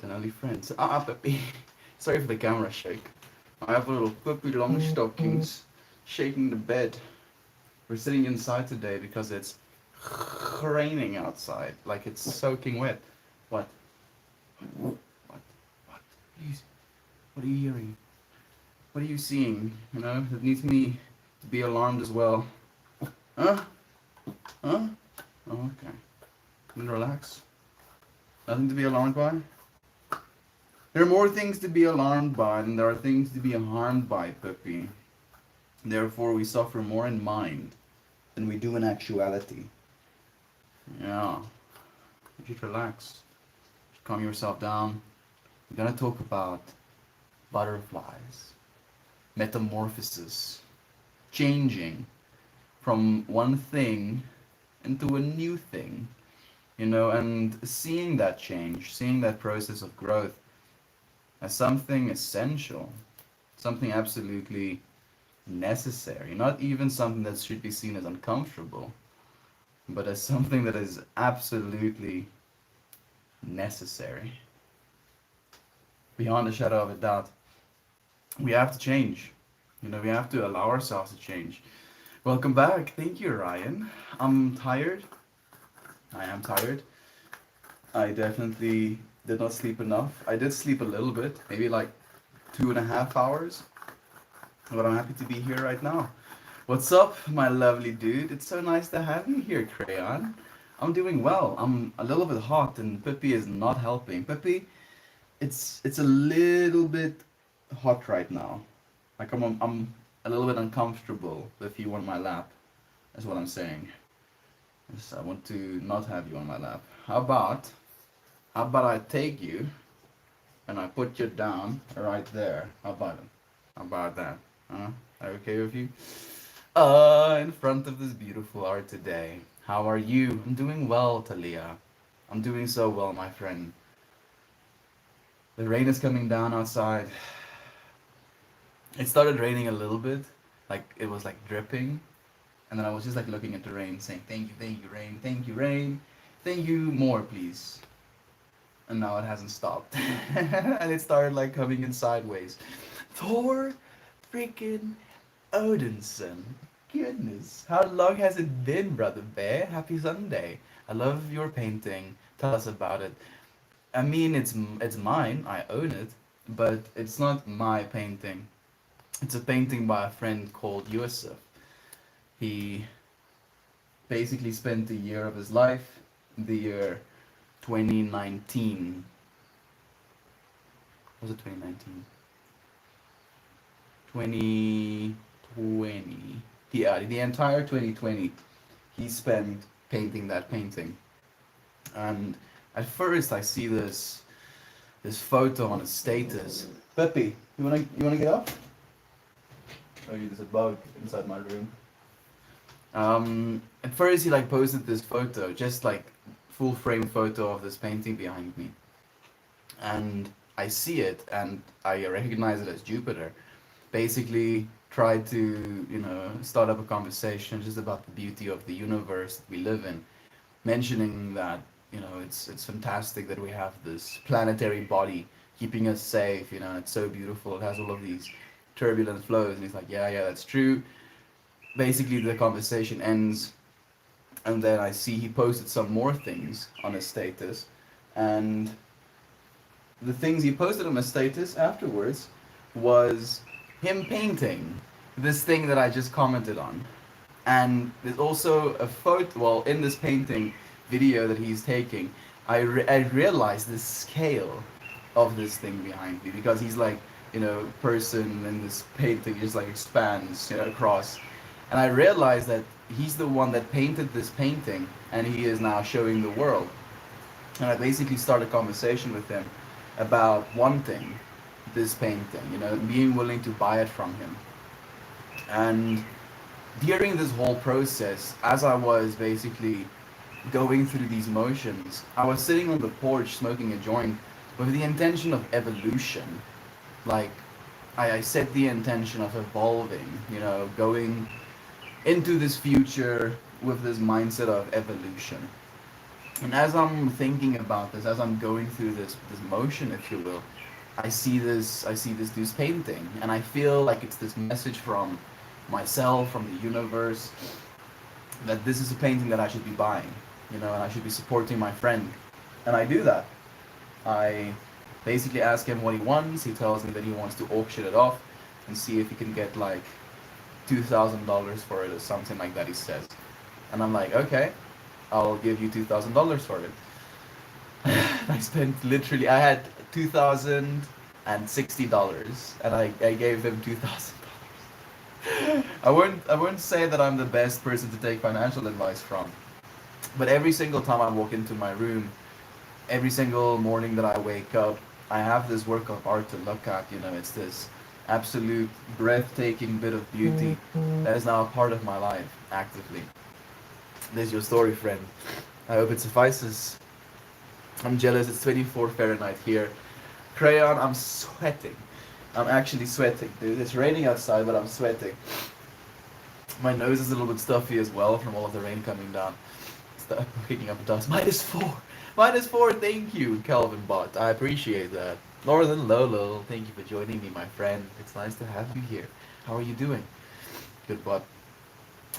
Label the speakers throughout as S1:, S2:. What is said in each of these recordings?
S1: childhood and early friends. Puppy. Sorry for the camera shake. I have little puppy long stockings shaking the bed. We're sitting inside today because it's raining outside. Like it's soaking wet. What? What? What? Please. What are you hearing? What are you seeing? You know, it needs me to be alarmed as well. Huh? Huh? Oh, okay. Can you relax? Nothing to be alarmed by? There are more things to be alarmed by than there are things to be harmed by, Puppy. Therefore, we suffer more in mind than we do in actuality. Yeah. You should relax. You should calm yourself down. We're gonna talk about butterflies, metamorphosis, changing from one thing into a new thing, you know, and seeing that change, seeing that process of growth as something essential, something absolutely necessary, not even something that should be seen as uncomfortable, but as something that is absolutely necessary. Beyond a shadow of a doubt, we have to change. You know, we have to allow ourselves to change. Welcome back. Thank you, Ryan. I'm tired. I am tired. I definitely did not sleep enough. I did sleep a little bit, maybe like 2.5 hours, but I'm happy to be here right now. What's up, my lovely dude? It's so nice to have you here, Crayon. I'm doing well. I'm a little bit hot, and Pippi is not helping. Pippi, it's a little bit hot right now. Like I'm a little bit uncomfortable if you on my lap. That's what I'm saying. Yes, I want to not have you on my lap. How about I take you and I put you down right there? How about it? How about that? Huh? Are okay with you? In front of this beautiful art today. How are you? I'm doing well, Talia. I'm doing so well, my friend. The rain is coming down outside. It started raining a little bit, like it was like dripping, and then I was just like looking at the rain, saying, thank you, rain, thank you, rain, thank you, more, please." And now it hasn't stopped, and it started like coming in sideways. Thor, freaking Odinson. Goodness, how long has it been, brother bear? Happy Sunday. I love your painting. Tell us about it. I mean, it's mine. I own it, but it's not my painting. It's a painting by a friend called Yusuf. He basically spent a year of his life, the year 2019. Was it 2019? 2020. Yeah, the entire 2020 he spent painting that painting. And at first I see this photo on his status. Peppy, you wanna get up? Oh, there's a bug inside my room. At first he like posted this photo, just like full frame photo of this painting behind me. And I see it and I recognize it as Jupiter. Basically tried to, you know, start up a conversation just about the beauty of the universe that we live in, mentioning that, you know, it's fantastic that we have this planetary body keeping us safe, you know, it's so beautiful, it has all of these turbulent flows, and he's like, yeah, that's true. Basically the conversation ends, and then I see he posted some more things on his status, and the things he posted on his status afterwards was him painting this thing that I just commented on. And there's also a photo, well, in this painting video that he's taking, I realized the scale of this thing behind me, because he's like, you know, person in this painting just like expands, you know, across. And I realized that he's the one that painted this painting, and he is now showing the world. And I basically started a conversation with him about wanting this painting, you know, being willing to buy it from him. And during this whole process, as I was basically going through these motions, I was sitting on the porch smoking a joint with the intention of evolution. Like, I set the intention of evolving, you know, going into this future with this mindset of evolution. And as I'm thinking about this, as I'm going through this motion, if you will, I see this painting, and I feel like it's this message from myself, from the universe, that this is a painting that I should be buying, and I should be supporting my friend. And I do that. I basically ask him what he wants. He tells me that he wants to auction it off and see if he can get like $2,000 for it or something like that, he says. And I'm like, okay, I'll give you $2,000 for it. I spent literally, I had $2,060, and I gave him $2,000. I won't say that I'm the best person to take financial advice from, but every single time I walk into my room, every single morning that I wake up, I have this work of art to look at. It's this absolute breathtaking bit of beauty that is now a part of my life actively. There's your story, friend. I hope it suffices. I'm jealous. It's 24 Fahrenheit here. Crayon, I'm sweating. I'm actually sweating, dude. It's raining outside, but I'm sweating. My nose is a little bit stuffy as well from all of the rain coming down. Stop picking up dust. -4. -4, thank you, Calvin Bot. I appreciate that. Northern Lolo, thank you for joining me, my friend. It's nice to have you here. How are you doing? Good bot.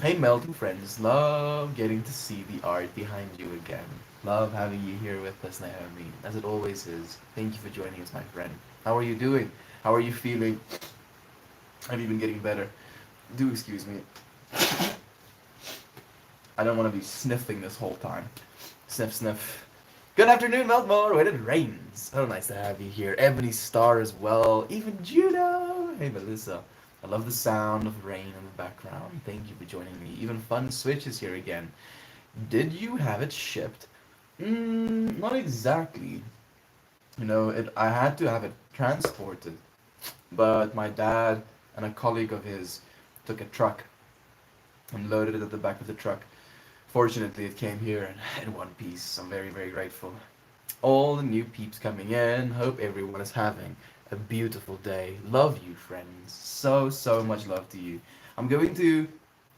S1: Hey, melting friends. Love getting to see the art behind you again. Love having you here with us, Naomi, as it always is. Thank you for joining us, my friend. How are you doing? How are you feeling? Have you been getting better? Do excuse me. I don't want to be sniffing this whole time. Sniff, sniff. Good afternoon, Meltmore. When it rains. So nice to have you here. Ebony Star as well. Even Judo. Hey, Melissa. I love the sound of rain in the background. Thank you for joining me. Even Fun Switch is here again. Did you have it shipped? Not exactly. I had to have it transported. But my dad and a colleague of his took a truck and loaded it at the back of the truck. Fortunately, it came here in one piece. I'm very, very grateful. All the new peeps coming in. Hope everyone is having a beautiful day. Love you, friends. So, so much love to you. I'm going to,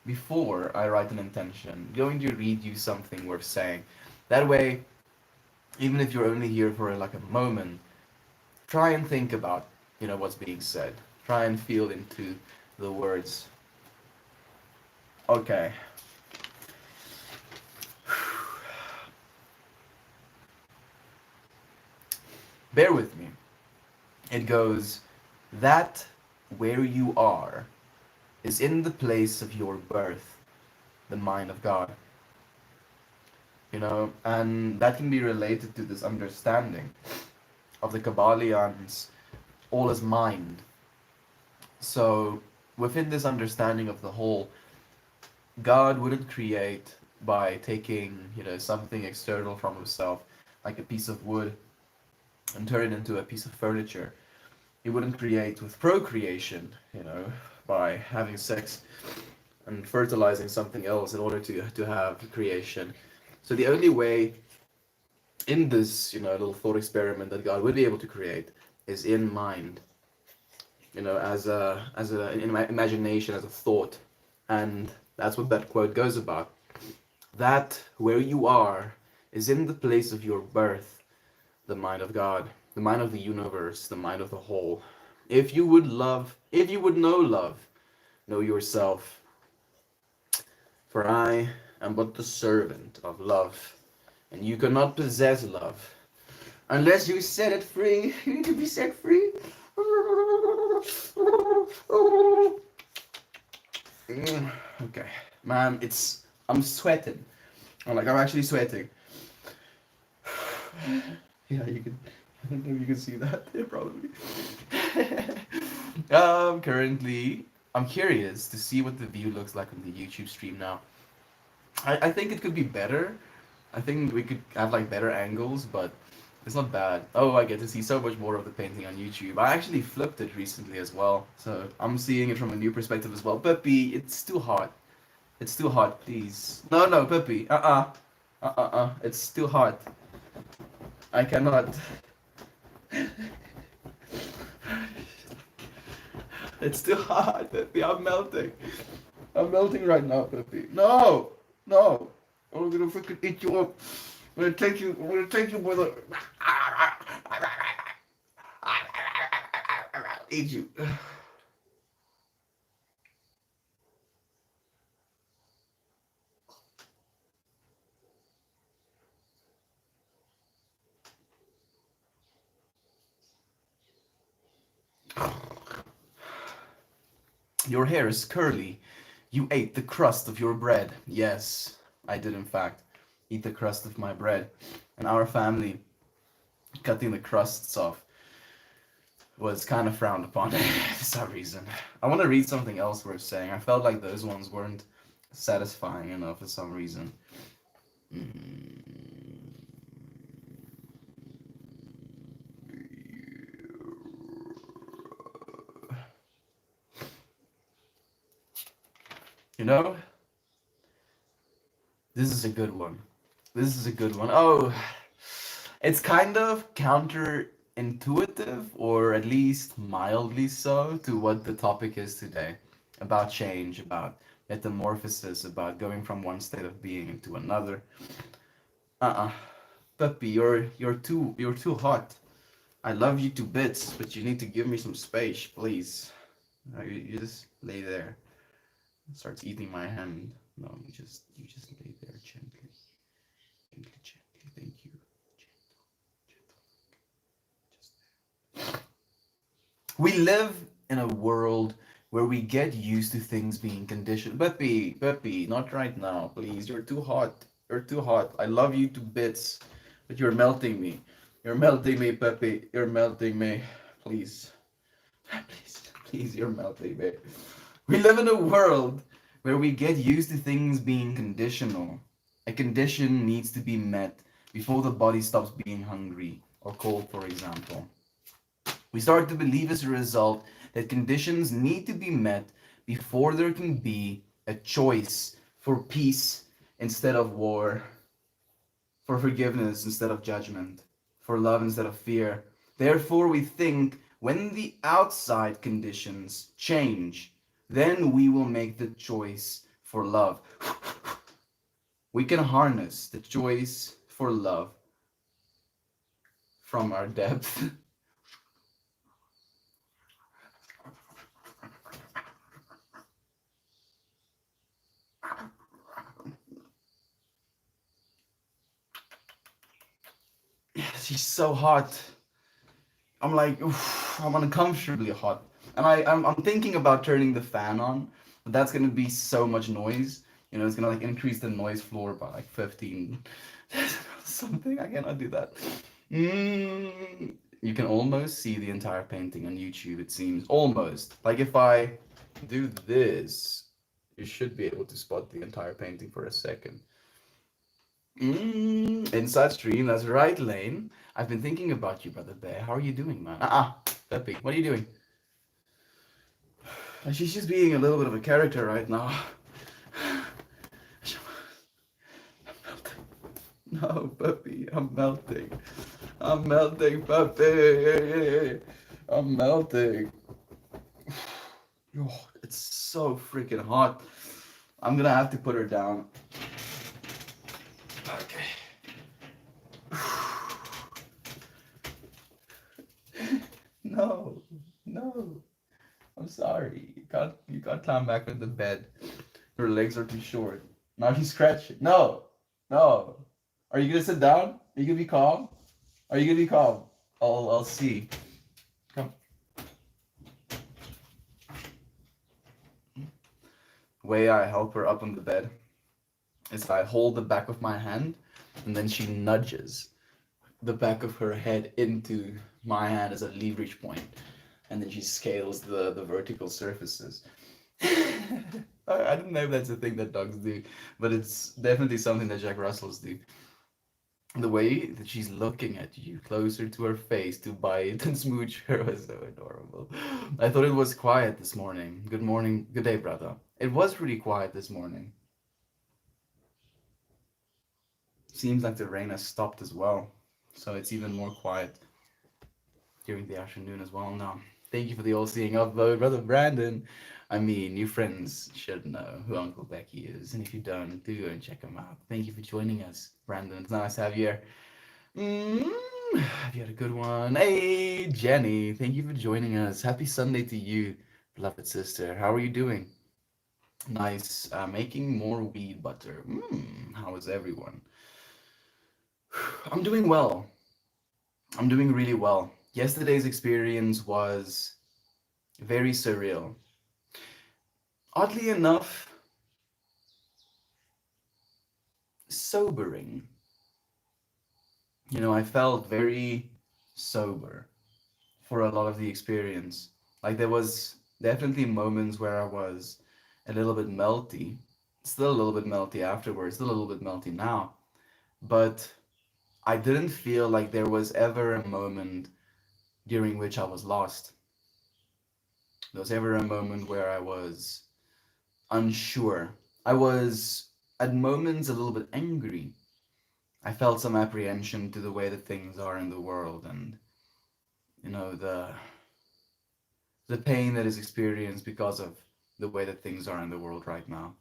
S1: before I write an intention, going to read you something worth saying. That way, even if you're only here for like a moment, try and think about, what's being said. Try and feel into the words. Okay. Bear with me. It goes, that where you are is in the place of your birth, the mind of God. And that can be related to this understanding of the Kabbalions, all is mind. So within this understanding of the whole, God wouldn't create by taking, something external from himself, like a piece of wood, and turn it into a piece of furniture. He wouldn't create with procreation, by having sex and fertilizing something else in order to have creation. So the only way in this, little thought experiment that God would be able to create is in mind, in imagination, as a thought. And that's what that quote goes about. That where you are is in the place of your birth, the mind of God, the mind of the universe, the mind of the whole. If you would know love, know yourself. For I am but the servant of love, and you cannot possess love unless you set it free. You need to be set free. Okay, man, I'm sweating. I'm actually sweating. Yeah, you can. I don't know if you can see that. Yeah, probably. Currently, I'm curious to see what the view looks like on the YouTube stream now. I think it could be better. I think we could have better angles, but it's not bad. Oh, I get to see so much more of the painting on YouTube. I actually flipped it recently as well, so I'm seeing it from a new perspective as well. Puppy, it's too hot. It's too hot, please. No, no, Puppy. It's too hot. I cannot. It's too hot, Peppy. I'm melting. I'm melting right now, Peppy. No! No! I'm gonna freaking eat you up. I'm gonna take you by the. Eat you. Your hair is curly. You ate the crust of your bread. Yes, I did in fact eat the crust of my bread. And our family, cutting the crusts off was kind of frowned upon for some reason. I want to read something else worth saying. I felt like those ones weren't satisfying enough for some reason. You know, this is a good one. This is a good one. Oh, it's kind of counterintuitive, or at least mildly so, to what the topic is today about change, about metamorphosis, about going from one state of being into another. Uh-uh. Puppy, you're too hot. I love you to bits, but you need to give me some space, please. You just lay there. Starts eating my hand. No, you just lay there gently, gently, gently. Thank you. Gentle, gentle. Just we live in a world where we get used to things being conditioned. Peppy, not right now, please. You're too hot. You're too hot. I love you to bits, but you're melting me. You're melting me, Peppy. You're melting me. Please. Please, you're melting me. We live in a world where we get used to things being conditional. A condition needs to be met before the body stops being hungry or cold, for example. We start to believe as a result that conditions need to be met before there can be a choice for peace instead of war, for forgiveness instead of judgment, for love instead of fear. Therefore, we think when the outside conditions change, then we will make the choice for love. We can harness the choice for love from our depth. She's so hot. I'm like, oof, I'm uncomfortably hot. And I'm thinking about turning the fan on, but that's gonna be so much noise. It's gonna like increase the noise floor by like 15 something. I cannot do that. You can almost see the entire painting on YouTube, it seems. Almost. Like if I do this, you should be able to spot the entire painting for a second. Inside stream, that's right, Lane. I've been thinking about you, Brother Bear. How are you doing, man? Peppy, what are you doing? She's just being a little bit of a character right now. I'm melting. No, Peppy, I'm melting. I'm melting, Peppy. I'm melting. Oh, it's so freaking hot. I'm gonna have to put her down. Okay. No, no. I'm sorry. You can't climb back on the bed. Your legs are too short. Now he's scratching. No, no. Are you gonna sit down? Are you gonna be calm? Are you gonna be calm? I'll see. Come. Way I help her up on the bed is I hold the back of my hand, and then she nudges the back of her head into my hand as a leverage point, and then she scales the vertical surfaces. I don't know if that's a thing that dogs do, but it's definitely something that Jack Russells do. The way that she's looking at you closer to her face to bite and smooch her was so adorable. I thought it was quiet this morning. Good morning, good day, brother. It was pretty quiet this morning. Seems like the rain has stopped as well, so it's even more quiet during the afternoon as well now. Thank you for the all-seeing upvote, brother Brandon. I mean, you friends should know who Uncle Becky is, and if you don't, do go and check him out. Thank you for joining us, Brandon. It's nice to have you here. Have you had a good one? Hey, Jenny, thank you for joining us. Happy Sunday to you, beloved sister. How are you doing? Nice. Making more weed butter. How is everyone? I'm doing well. I'm doing really well. Yesterday's experience was very surreal. Oddly enough, sobering. I felt very sober for a lot of the experience. Like there was definitely moments where I was a little bit melty, still a little bit melty afterwards, still a little bit melty now, but I didn't feel like there was ever a moment during which I was lost. There was ever a moment where I was unsure. I was at moments a little bit angry. I felt some apprehension to the way that things are in the world and the pain that is experienced because of the way that things are in the world right now.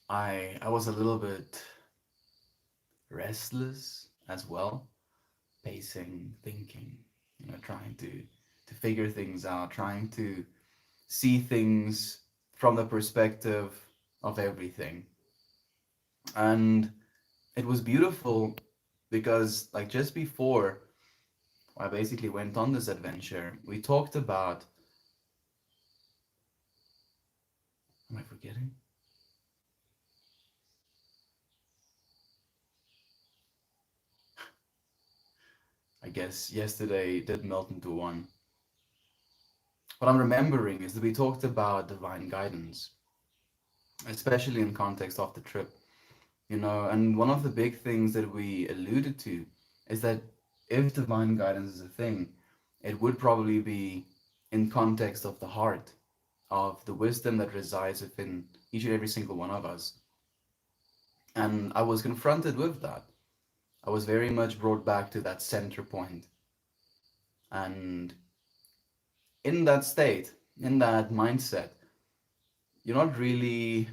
S1: I was a little bit restless as well, pacing, thinking, trying to figure things out, trying to see things from the perspective of everything. And it was beautiful because like just before I basically went on this adventure, we talked about, am I forgetting? I guess yesterday did melt into one. What I'm remembering is that we talked about divine guidance, especially in context of the trip, and one of the big things that we alluded to is that if divine guidance is a thing, it would probably be in context of the heart, of the wisdom that resides within each and every single one of us. And I was confronted with that. I was very much brought back to that center point. And in that state, in that mindset, you're not really,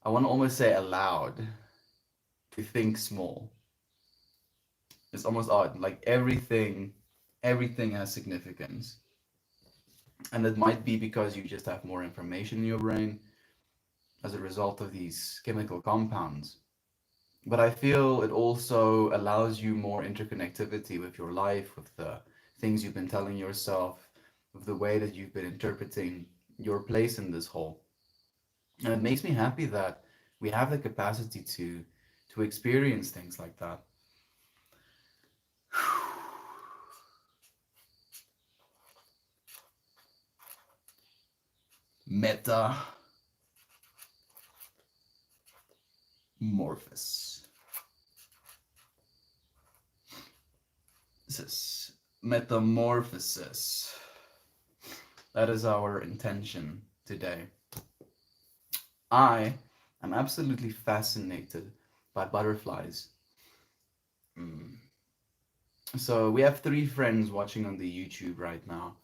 S1: I want to almost say allowed to think small. It's almost odd. Like everything has significance. And it might be because you just have more information in your brain as a result of these chemical compounds. But I feel it also allows you more interconnectivity with your life, with the things you've been telling yourself, with the way that you've been interpreting your place in this whole. And it makes me happy that we have the capacity to experience things like that. Metamorphosis. Metamorphosis. That is our intention today. I am absolutely fascinated by butterflies. Mm. So we have 3 friends watching on the YouTube right now.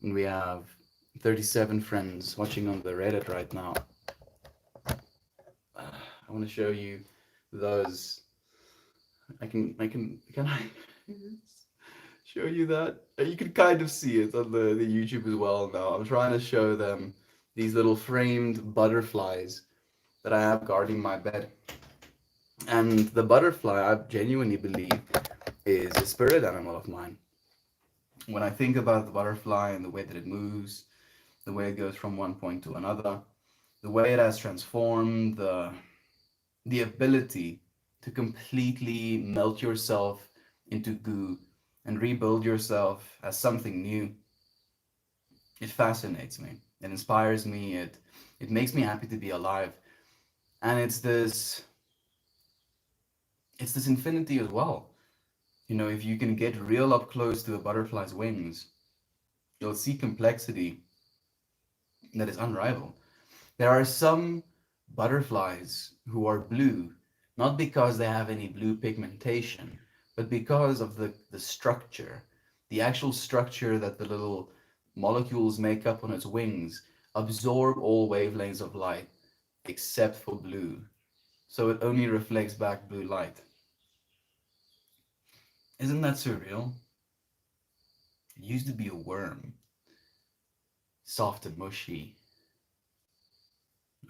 S1: And we have 37 friends watching on the Reddit right now. I want to show you those. Can I show you that? You can kind of see it on the YouTube as well now. I'm trying to show them these little framed butterflies that I have guarding my bed. And the butterfly, I genuinely believe, is a spirit animal of mine. When I think about the butterfly and the way that it moves, the way it goes from one point to another, the way it has transformed, the ability to completely melt yourself into goo and rebuild yourself as something new, it fascinates me. It inspires me. It makes me happy to be alive. And it's this infinity as well. If you can get real up close to a butterfly's wings, you'll see complexity that is unrivaled. There are some butterflies who are blue, not because they have any blue pigmentation, but because of the structure, The actual structure that the little molecules make up on its wings absorb all wavelengths of light except for blue. So it only reflects back blue light. Isn't that surreal? It used to be a worm, soft and mushy,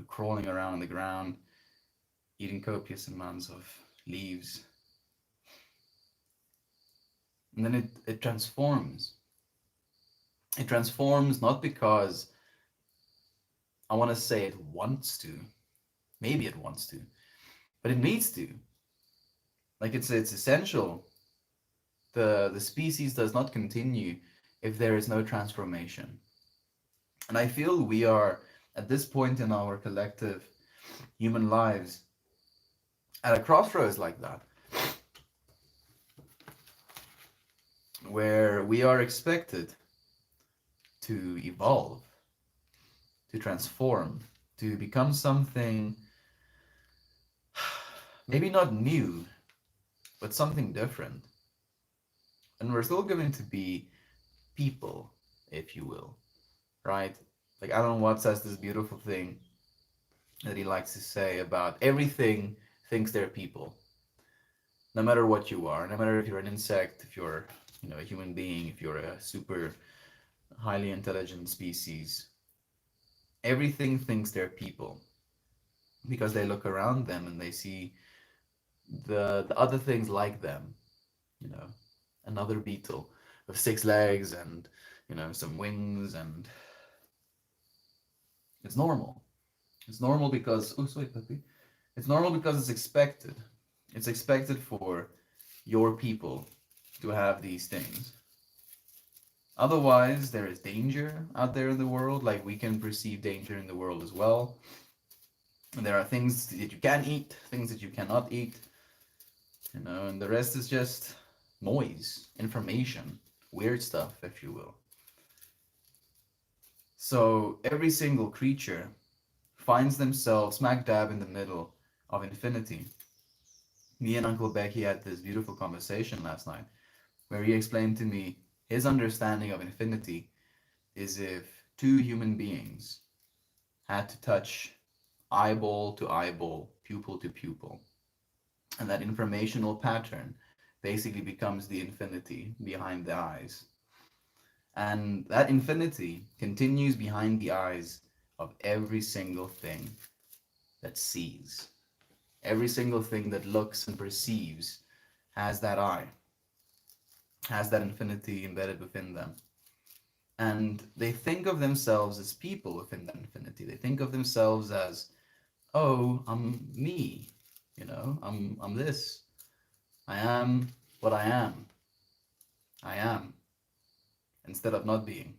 S1: crawling around on the ground, eating copious amounts of leaves. And then it transforms. It transforms not because I want to say it wants to, maybe it wants to, but it needs to. Like it's essential. The species does not continue if there is no transformation. And I feel we are at this point in our collective human lives at a crossroads like that, where we are expected to evolve, to transform, to become something maybe not new, but something different. And we're still going to be people, if you will, right? Like Alan Watts says this beautiful thing that he likes to say about everything thinks they're people. No matter what you are, no matter if you're an insect, if you're, a human being, if you're a super highly intelligent species, everything thinks they're people because they look around them and they see the other things like them, you know, another beetle with 6 legs and, some wings, and it's normal. It's normal because, oh, sorry, puppy. It's normal because it's expected. It's expected for your people to have these things. Otherwise, there is danger out there in the world, like we can perceive danger in the world as well. And there are things that you can eat, things that you cannot eat, and the rest is just noise, information, weird stuff, if you will. So every single creature finds themselves smack dab in the middle of infinity. Me and Uncle Becky had this beautiful conversation last night where he explained to me his understanding of infinity is if two human beings had to touch eyeball to eyeball, pupil to pupil, and that informational pattern basically becomes the infinity behind the eyes. And that infinity continues behind the eyes of every single thing that sees. Every single thing that looks and perceives has that eye, has that infinity embedded within them. And they think of themselves as people within that infinity. They think of themselves as, oh, I'm me, I'm this. I am what I am. I am, instead of not being.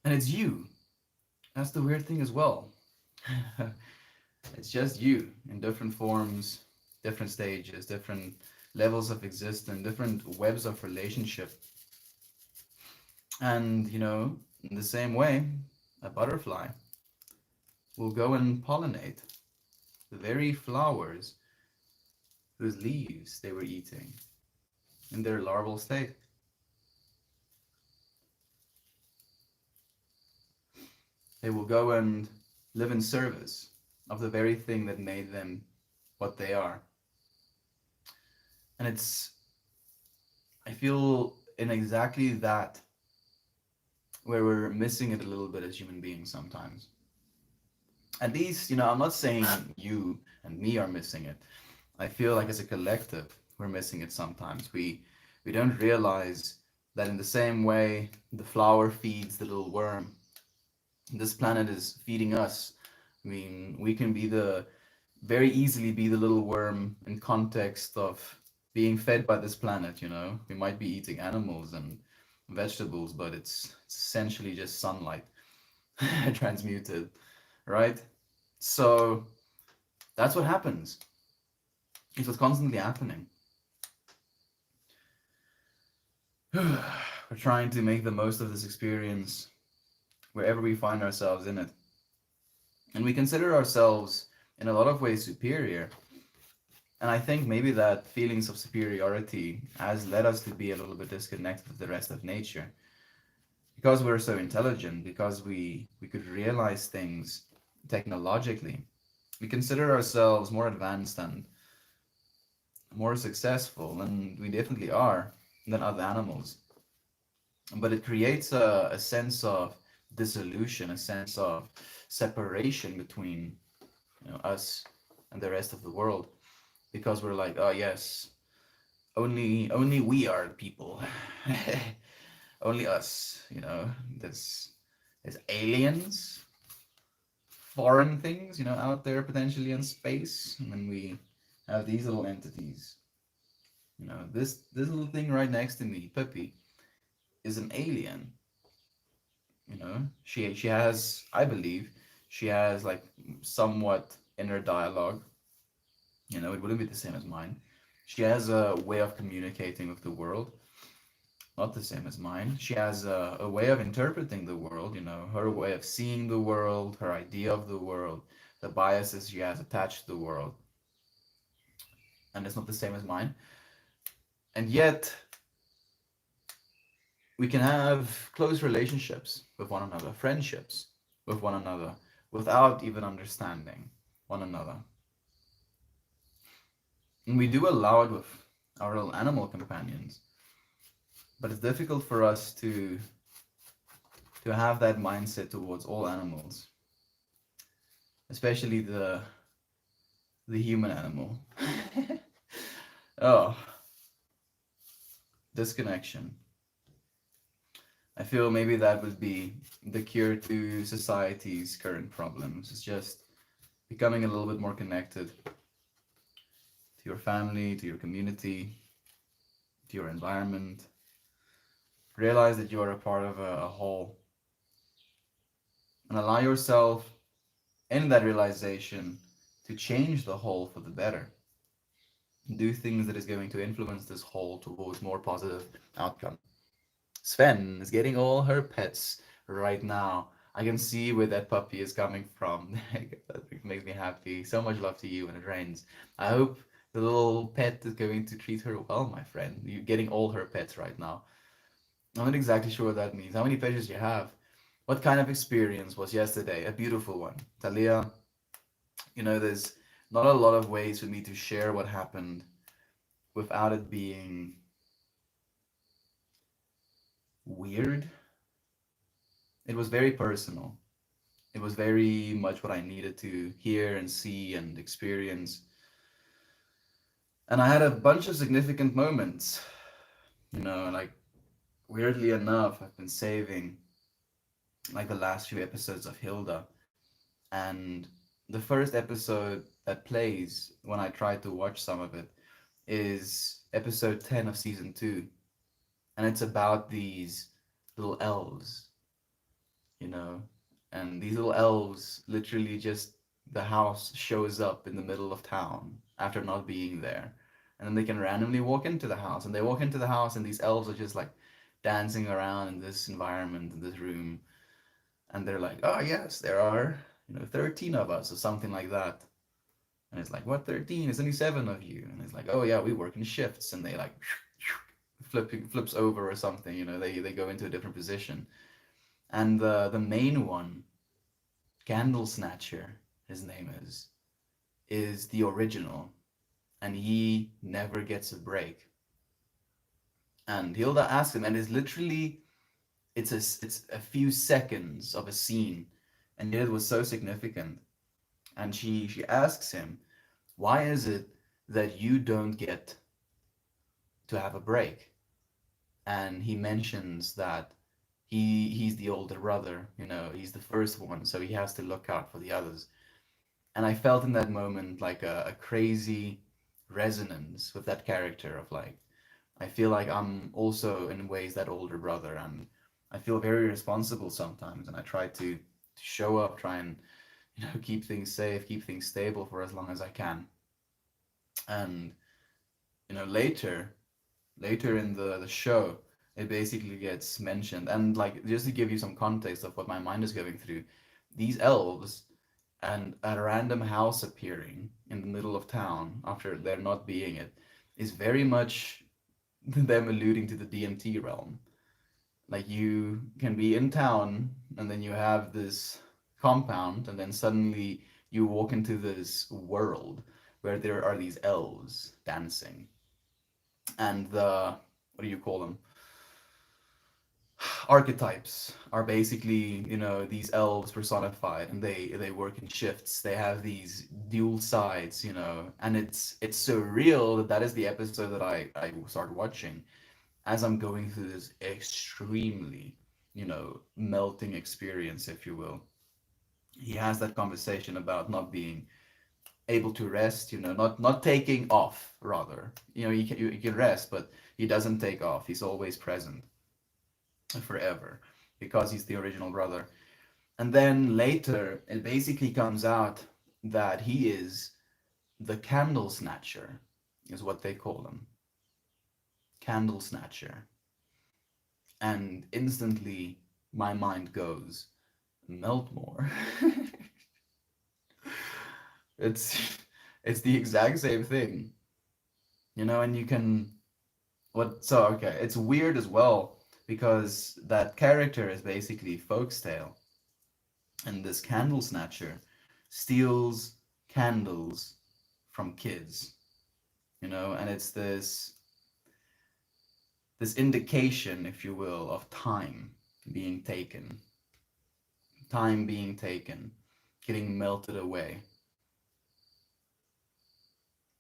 S1: And it's you. That's the weird thing as well. It's just you in different forms, different stages, different levels of existence, different webs of relationship. And, in the same way, a butterfly will go and pollinate the very flowers whose leaves they were eating in their larval state. They will go and live in service of the very thing that made them what they are. And I feel in exactly that where we're missing it a little bit as human beings sometimes. At least, I'm not saying you and me are missing it. I feel like as a collective, we're missing it sometimes. We don't realize that in the same way the flower feeds the little worm, this planet is feeding us. I mean, we can very easily be the little worm in context of being fed by this planet, We might be eating animals and vegetables, but it's essentially just sunlight transmuted, right? So that's what happens. It's what's constantly happening. We're trying to make the most of this experience wherever we find ourselves in it. And we consider ourselves in a lot of ways superior And I think maybe that feelings of superiority has led us to be a little bit disconnected with the rest of nature. Because we're so intelligent, because we could realize things technologically, we consider ourselves more advanced and more successful, and we definitely are, than other animals. But it creates a sense of dissolution, a sense of separation between, us and the rest of the world, because we're like, oh yes, only we are people, only us. There's aliens, foreign things, out there potentially in space, and then we have these little entities. This little thing right next to me, Pippi, is an alien. She has, I believe, she has like somewhat inner dialogue. It wouldn't be the same as mine. She has a way of communicating with the world, not the same as mine. She has a way of interpreting the world, her way of seeing the world, her idea of the world, the biases she has attached to the world, and it's not the same as mine. And yet, we can have close relationships with one another, friendships with one another, without even understanding one another. And we do allow it with our little animal companions, but it's difficult for us to have that mindset towards all animals, especially the human animal. Oh, disconnection. I feel maybe that would be the cure to society's current problems. It's just becoming a little bit more connected to your family, to your community, to your environment. Realize that you are a part of a whole, and allow yourself in that realization to change the whole for the better. Do things that is going to influence this whole towards more positive outcome. Sven is getting all her pets right now. I can see where that puppy is coming from. That makes me happy. So much love to you when it rains. I hope the little pet is going to treat her well, my friend. You're getting all her pets right now. I'm not exactly sure what that means. How many pets you have? What kind of experience was yesterday? A beautiful one. Talia, there's not a lot of ways for me to share what happened without it being weird. It was very personal. It was very much what I needed to hear and see and experience. And I had a bunch of significant moments, like weirdly enough, I've been saving like the last few episodes of Hilda. And the first episode that plays when I try to watch some of it is episode 10 of season 2. And it's about these little elves, you know, and these little elves literally just the house shows up in the middle of town after not being there. And then they can randomly walk into the house, and they walk into the house, and these elves are just like dancing around in this environment, in this room. And they're like, oh, yes, there are, 13 of us, or something like that. And it's like, what, 13? It's only 7 of you. And it's like, oh, yeah, we work in shifts. And they like flips over or something, they go into a different position. And the main one, Candle Snatcher, his name is the original, and he never gets a break. And Hilda asks him, and it's literally it's a few seconds of a scene, and yet it was so significant. And she asks him, why is it that you don't get to have a break? And he mentions that he's the older brother, he's the first one, so he has to look out for the others. And I felt in that moment like a crazy resonance with that character of like, I feel like I'm also in ways that older brother, and I feel very responsible sometimes, and I try to show up, try and keep things safe, keep things stable for as long as I can. And later in the show, it basically gets mentioned, and like just to give you some context of what my mind is going through, these elves and a random house appearing in the middle of town after there not being it is very much them alluding to the DMT realm. Like you can be in town and then you have this compound and then suddenly you walk into this world where there are these elves dancing and the what do you call them, archetypes are basically, these elves personified, and they work in shifts. They have these dual sides, and it's so real that that is the episode that I start watching as I'm going through this extremely, melting experience, if you will. He has that conversation about not being able to rest, not taking off, rather. You can rest, but he doesn't take off. He's always present forever because he's the original brother. And then later, it basically comes out that he is the candle snatcher, is what they call him. Candle snatcher. And instantly, my mind goes, melt more. it's it's the exact same thing, and you can what so okay, it's weird as well because that character is basically Folkstale, and this candle snatcher steals candles from kids, and it's this indication, if you will, of being taken, time being taken, getting melted away.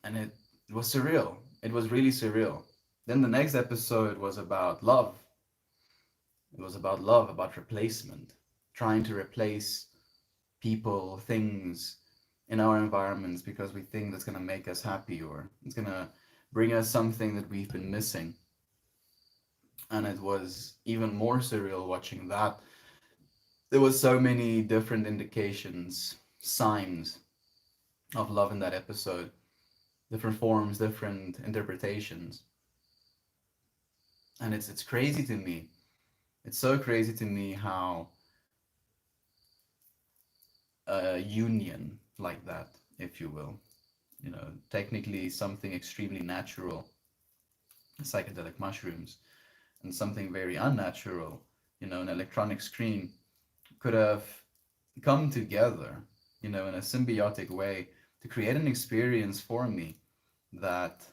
S1: And it was surreal. It was really surreal. Then the next episode was about love. It was about love, about replacement, trying to replace people, things in our environments because we think that's going to make us happy or it's going to bring us something that we've been missing. And it was even more surreal watching that. There was so many different indications, signs of love in that episode, different forms, different interpretations. And it's crazy to me. It's so crazy to me how a union like that, if you will, technically something extremely natural, psychedelic mushrooms, and something very unnatural, an electronic screen, could have come together, in a symbiotic way to create an experience for me that,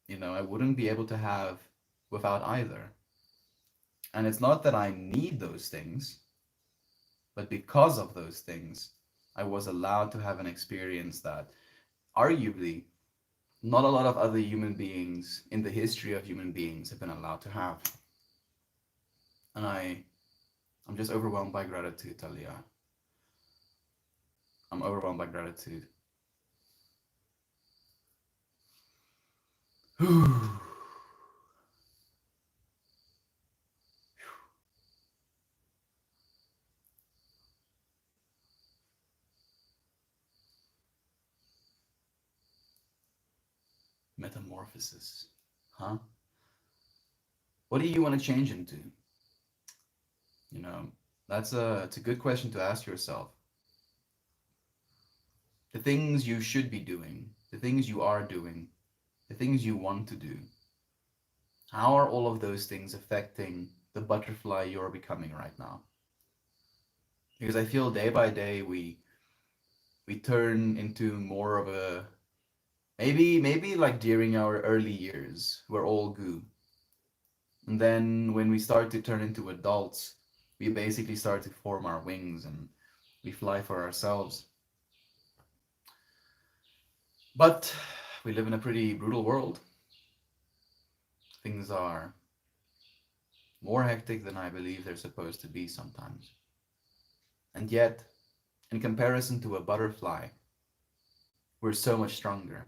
S1: I wouldn't be able to have without either. And it's not that I need those things, but because of those things, I was allowed to have an experience that arguably not a lot of other human beings in the history of human beings have been allowed to have. And I'm just overwhelmed by gratitude, Talia. I'm overwhelmed by gratitude. Metamorphosis. Huh? What do you want to change into? You know, it's a good question to ask yourself. The things you should be doing, the things you are doing, the things you want to do. How are all of those things affecting the butterfly you're becoming right now? Because I feel day by day we turn into more of a maybe like during our early years, we're all goo. And then when we start to turn into adults, we basically start to form our wings and we fly for ourselves. But we live in a pretty brutal world. Things are more hectic than I believe they're supposed to be sometimes. And yet, in comparison to a butterfly, we're so much stronger.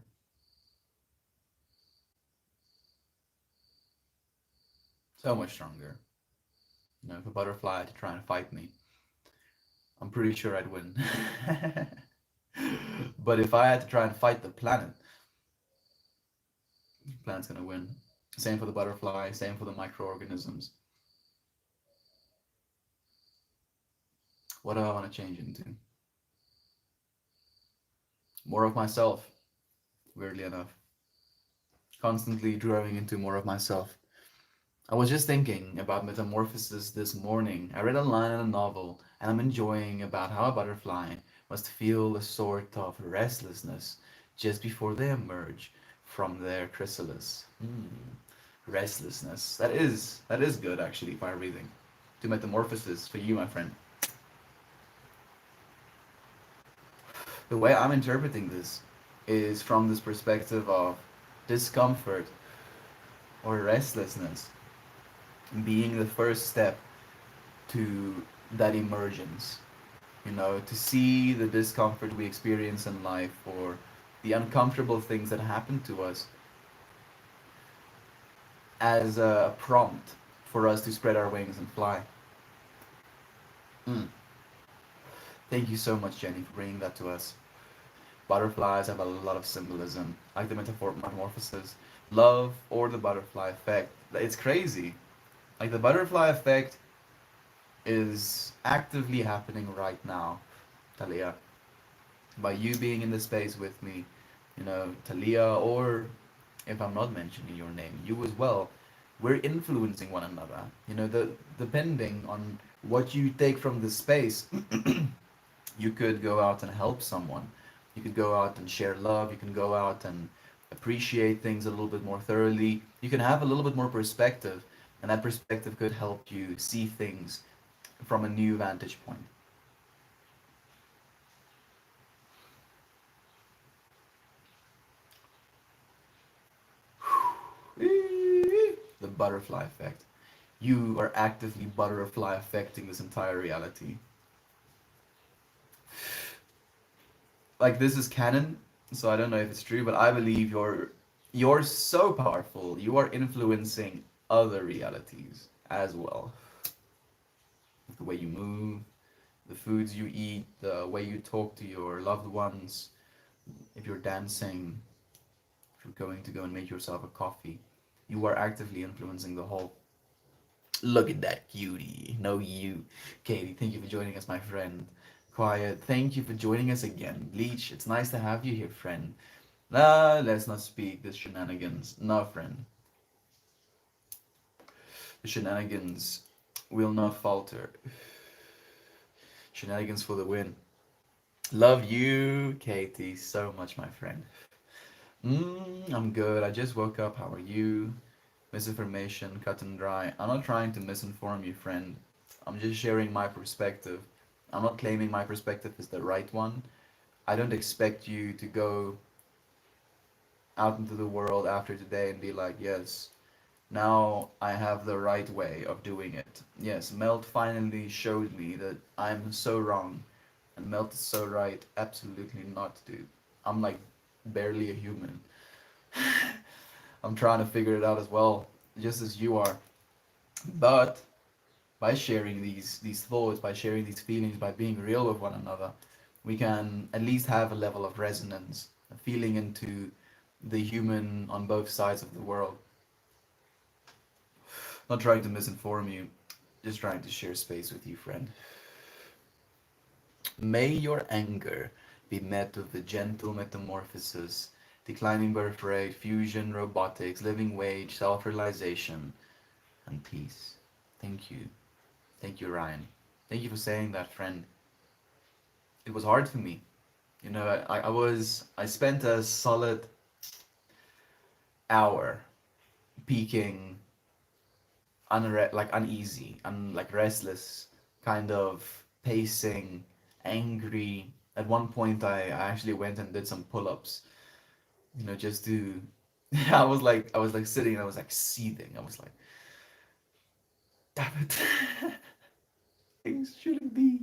S1: So much stronger. If a butterfly had to try and fight me, I'm pretty sure I'd win. But if I had to try and fight the planet's gonna win. Same for the butterfly, same for the microorganisms. What do I want to change into? More of myself, weirdly enough. Constantly growing into more of myself. I was just thinking about Metamorphosis this morning. I read a line in a novel, and I'm enjoying about how a butterfly must feel a sort of restlessness just before they emerge from their chrysalis. Restlessness. That is good actually by reading. To Metamorphosis for you, my friend. The way I'm interpreting this is from this perspective of discomfort or restlessness being the first step to that emergence. To see the discomfort we experience in life or the uncomfortable things that happen to us as a prompt for us to spread our wings and fly. Mm. Thank you so much, Jenny, for bringing that to us. Butterflies have a lot of symbolism, like the metamorphosis, love, or the butterfly effect. It's crazy. Like the butterfly effect is actively happening right now, Talia. By you being in the space with me, Talia, or if I'm not mentioning your name, you as well, we're influencing one another. Depending on what you take from this space, you could go out and help someone. You could go out and share love. You can go out and appreciate things a little bit more thoroughly. You can have a little bit more perspective, and that perspective could help you see things from a new vantage point. The butterfly effect. You are actively butterfly affecting this entire reality. Like this is canon, so I don't know if it's true, but I believe you're so powerful. You are influencing other realities as well. The way you move, the foods you eat, the way you talk to your loved ones, if you're dancing, if you're going to go and make yourself a coffee, you are actively influencing the whole. Look at that cutie. No, you. Katie, thank you for joining us, my friend. Quiet, thank you for joining us again. Bleach, it's nice to have you here, friend. Let's not speak this shenanigans. No, friend. The shenanigans will not falter. Shenanigans for the win. Love you, Katie, so much, my friend. I'm good. I just woke up. How are you? Misinformation, cut and dry. I'm not trying to misinform you, friend. I'm just sharing my perspective. I'm not claiming my perspective is the right one. I don't expect you to go out into the world after today and be like, yes, now I have the right way of doing it. Yes, Melt finally showed me that I'm so wrong. And Melt is so right. Absolutely not, dude. I'm like barely a human. I'm trying to figure it out as well, just as you are. But by sharing these thoughts, by sharing these feelings, by being real with one another, we can at least have a level of resonance, a feeling into the human on both sides of the world. Not trying to misinform you, just trying to share space with you, friend. May your anger be met with the gentle metamorphosis, declining birth rate, fusion, robotics, living wage, self-realization, and peace. Thank you. Thank you, Ryan. Thank you for saying that, friend. It was hard for me. I spent a solid hour peaking like uneasy and like restless, kind of pacing, angry. At one point, I actually went and did some pull-ups, just to. I was like sitting and I was like seething. I was like, damn it, things shouldn't be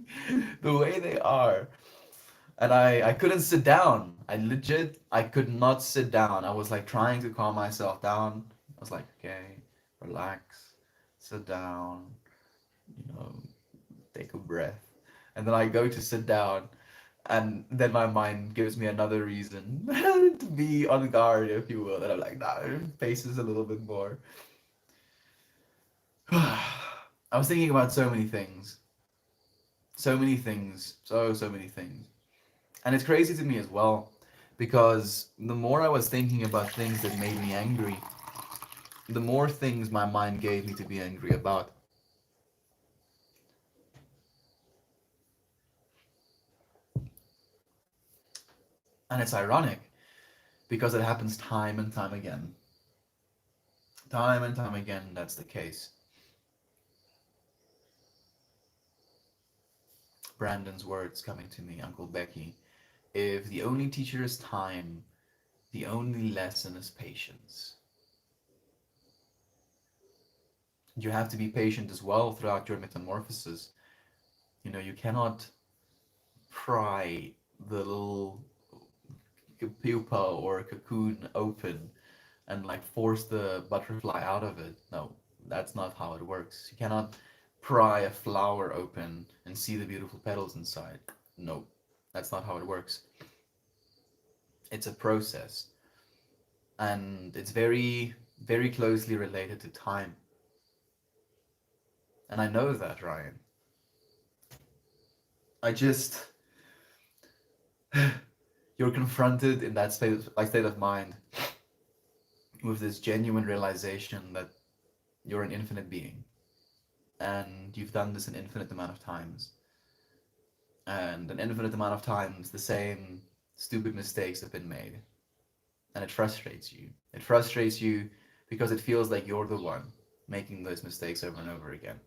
S1: the way they are. And I couldn't sit down. I could not sit down. I was like trying to calm myself down. I was like, okay, relax, sit down, you know, take a breath. And then I go to sit down, and then my mind gives me another reason to be on guard, if you will. And I'm like, nah, paces a little bit more. I was thinking about so many things. So many things. So many things. And it's crazy to me as well. because the more I was thinking about things that made me angry, the more things my mind gave me to be angry about. And it's ironic because it happens time and time again. Time and time again, that's the case. Brandon's words coming to me, Uncle Becky. If the only teacher is time, the only lesson is patience. You have to be patient as well throughout your metamorphosis. You know, you cannot pry the little pupa or cocoon open and like force the butterfly out of it. No, that's not how it works. You cannot pry a flower open and see the beautiful petals inside. No, that's not how it works. It's a process, and it's very, very closely related to time. And I know that, Ryan. I just, you're confronted in that state of mind with this genuine realization that you're an infinite being and you've done this an infinite amount of times, and an infinite amount of times the same stupid mistakes have been made, and it frustrates you. It frustrates you because it feels like you're the one making those mistakes over and over again.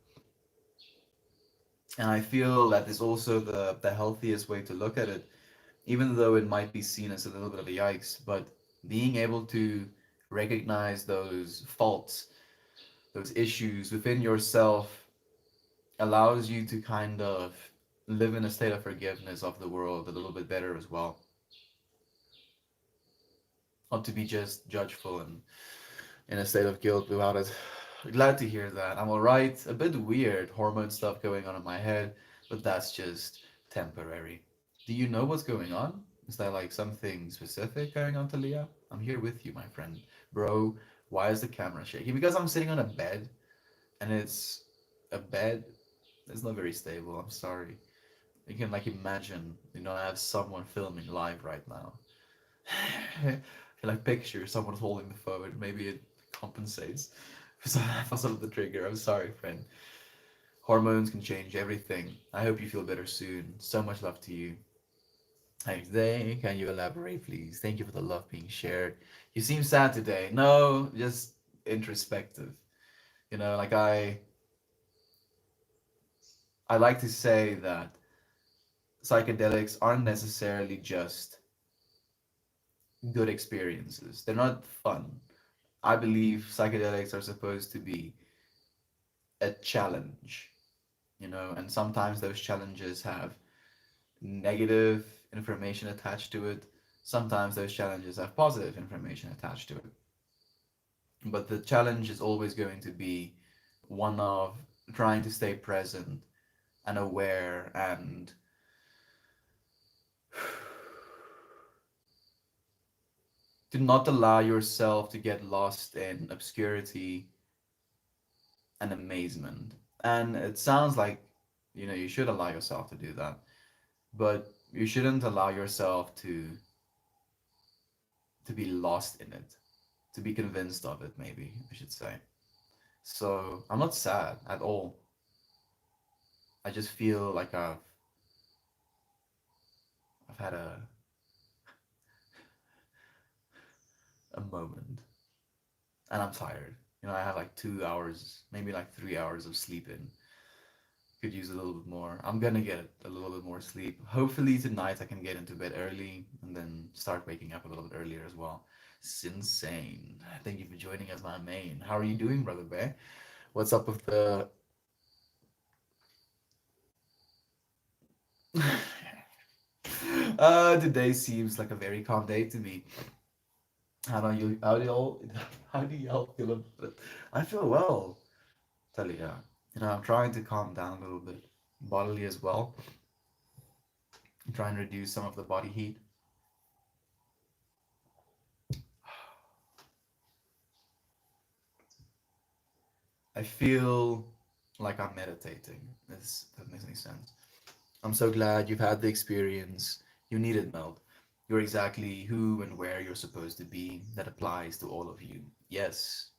S1: And I feel that is also the healthiest way to look at it, even though it might be seen as a little bit of a yikes. But being able to recognize those faults, those issues within yourself, allows you to kind of live in a state of forgiveness of the world a little bit better as well. Not to be just judgeful and in a state of guilt about it. Glad to hear that. I'm alright. A bit weird hormone stuff going on in my head, but that's just temporary. Do you know what's going on? Is there like something specific going on, Talia? I'm here with you, my friend. Bro, why is the camera shaking? Because I'm sitting on a bed, and it's a bed. It's not very stable. I'm sorry. You can like imagine, I have someone filming live right now. I can like picture someone holding the phone. Maybe it compensates for some of the trigger. I'm sorry, friend. Hormones can change everything. I hope you feel better soon. So much love to you. Hi today. Can you elaborate, please? Thank you for the love being shared. You seem sad today. No, just introspective. Like I like to say that psychedelics aren't necessarily just good experiences. They're not fun. I believe psychedelics are supposed to be a challenge, and sometimes those challenges have negative information attached to it. Sometimes those challenges have positive information attached to it. But the challenge is always going to be one of trying to stay present and aware and to not allow yourself to get lost in obscurity and amazement. And it sounds like, you should allow yourself to do that, but you shouldn't allow yourself to be lost in it, to be convinced of it, maybe I should say. So I'm not sad at all. I just feel like I've had a moment, and I'm tired. I have like 2 hours, maybe like 3 hours of sleep in. Could use a little bit more. I'm gonna get a little bit more sleep. Hopefully tonight I can get into bed early and then start waking up a little bit earlier as well. It's insane. Thank you for joining us, my main. How are you doing, brother Bear? What's up with the today seems like a very calm day to me. How do y'all feel about it? I feel well, Talia. I'm trying to calm down a little bit bodily as well. I'm trying to reduce some of the body heat. I feel like I'm meditating. If that makes any sense. I'm so glad you've had the experience. You needed Meld. You're exactly who and where you're supposed to be. That applies to all of you. Yes.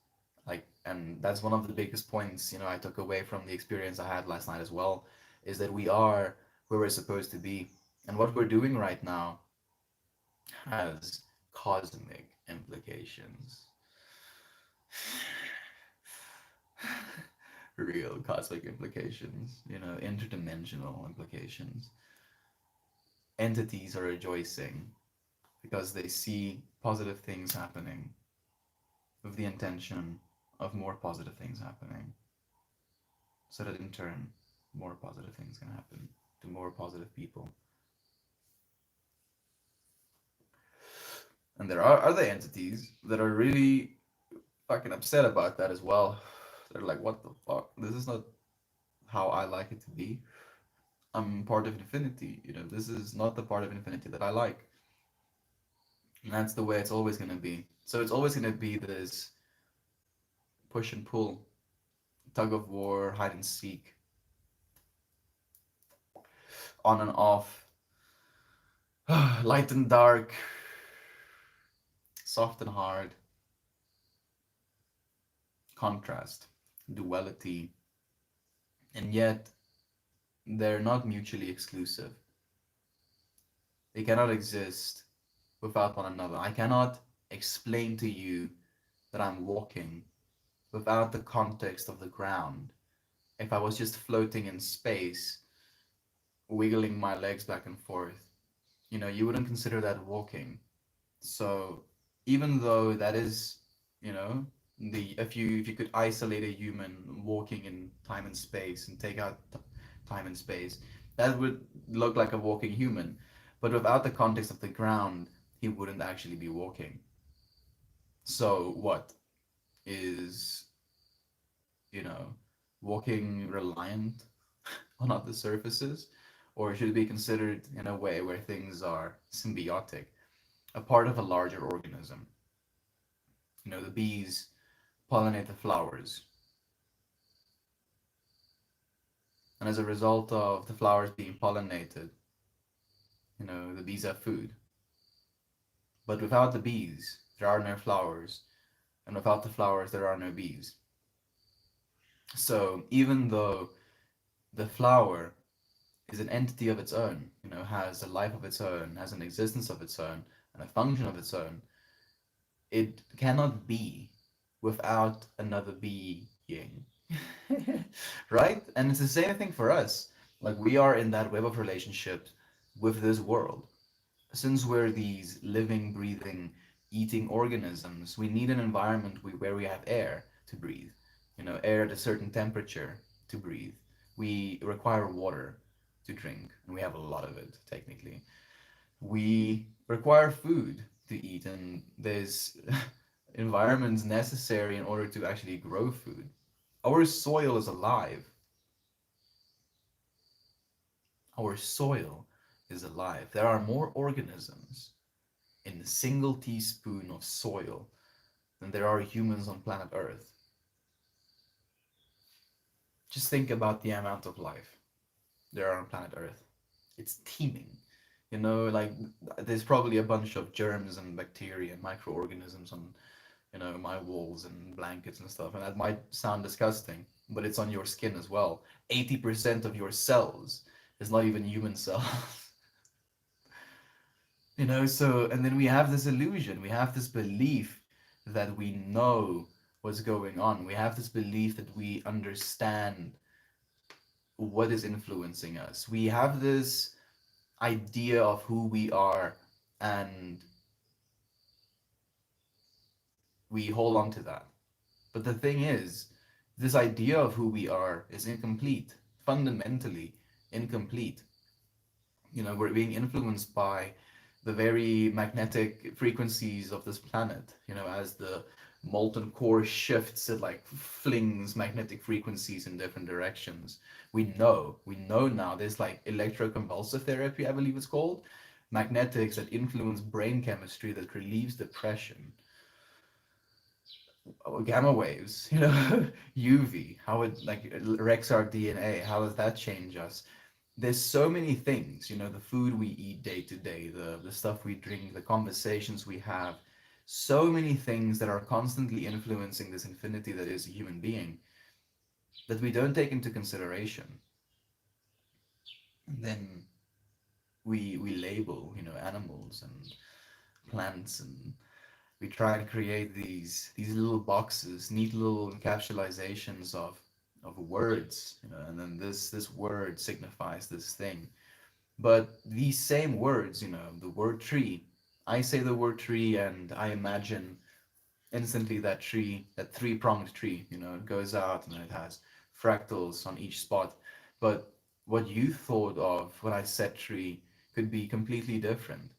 S1: Like, and that's one of the biggest points, I took away from the experience I had last night as well, is that we are where we're supposed to be. And what we're doing right now has cosmic implications. Real cosmic implications, interdimensional implications. Entities are rejoicing because they see positive things happening with the intention of more positive things happening, so that in turn, more positive things can happen to more positive people. And there are other entities that are really fucking upset about that as well. They're like, what the fuck? This is not how I like it to be. I'm part of infinity. This is not the part of infinity that I like. And that's the way it's always going to be. So it's always going to be this push and pull, tug of war, hide and seek, on and off, light and dark, soft and hard, contrast, duality, and yet they're not mutually exclusive. They cannot exist without one another. I cannot explain to you that I'm walking without the context of the ground. If I was just floating in space, wiggling my legs back and forth, you wouldn't consider that walking. So even though that is, you know, the if you could isolate a human walking in time and space and take out time and space, that would look like a walking human. But without the context of the ground, he wouldn't actually be walking. So what is, you know, walking reliant on other surfaces? Or should it be considered in a way where things are symbiotic, a part of a larger organism? The bees pollinate the flowers, and as a result of the flowers being pollinated, the bees have food. But without the bees, there are no flowers, and without the flowers, there are no bees. So even though the flower is an entity of its own, has a life of its own, has an existence of its own, and a function of its own, it cannot be without another being. Right? And it's the same thing for us. Like, we are in that web of relationships with this world. Since we're these living, breathing, eating organisms, we need an environment where we have air to breathe. Air at a certain temperature to breathe. We require water to drink, and we have a lot of it, technically. We require food to eat, and there's environments necessary in order to actually grow food. Our soil is alive. Our soil is alive. There are more organisms in a single teaspoon of soil than there are humans on planet Earth. Just think about the amount of life there are on planet Earth. It's teeming. Like, there's probably a bunch of germs and bacteria and microorganisms on, my walls and blankets and stuff. And that might sound disgusting, but it's on your skin as well. 80% of your cells is not even human cells. So, and then we have this illusion, we have this belief that we know what's going on. We have this belief that we understand what is influencing us. We have this idea of who we are, and we hold on to that. But the thing is, this idea of who we are is incomplete, fundamentally incomplete. We're being influenced by the very magnetic frequencies of this planet. As the molten core shifts, it like flings magnetic frequencies in different directions. We know now there's like electroconvulsive therapy, I believe it's called, magnetics that influence brain chemistry that relieves depression. Gamma waves, UV, how it like wrecks our DNA, how does that change us? there's so many things, the food we eat day to day, the stuff we drink, the conversations we have, so many things that are constantly influencing this infinity that is a human being that we don't take into consideration. And then we label, animals and plants, and we try to create these little boxes, neat little encapsulations of words, and then this word signifies this thing. But these same words, the word tree, I say the word tree and I imagine instantly that tree, that three-pronged tree, it goes out and it has fractals on each spot. But what you thought of when I said tree could be completely different.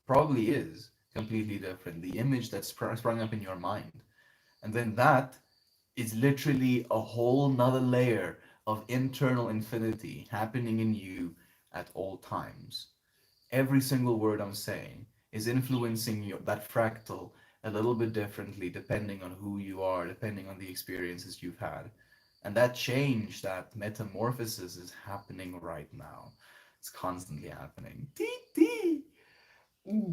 S1: Probably is completely different. The image that sprung up in your mind. And then that is literally a whole nother layer of internal infinity happening in you at all times. Every single word I'm saying is influencing that fractal a little bit differently depending on who you are, depending on the experiences you've had. And that change, that metamorphosis is happening right now. It's constantly happening. Tee.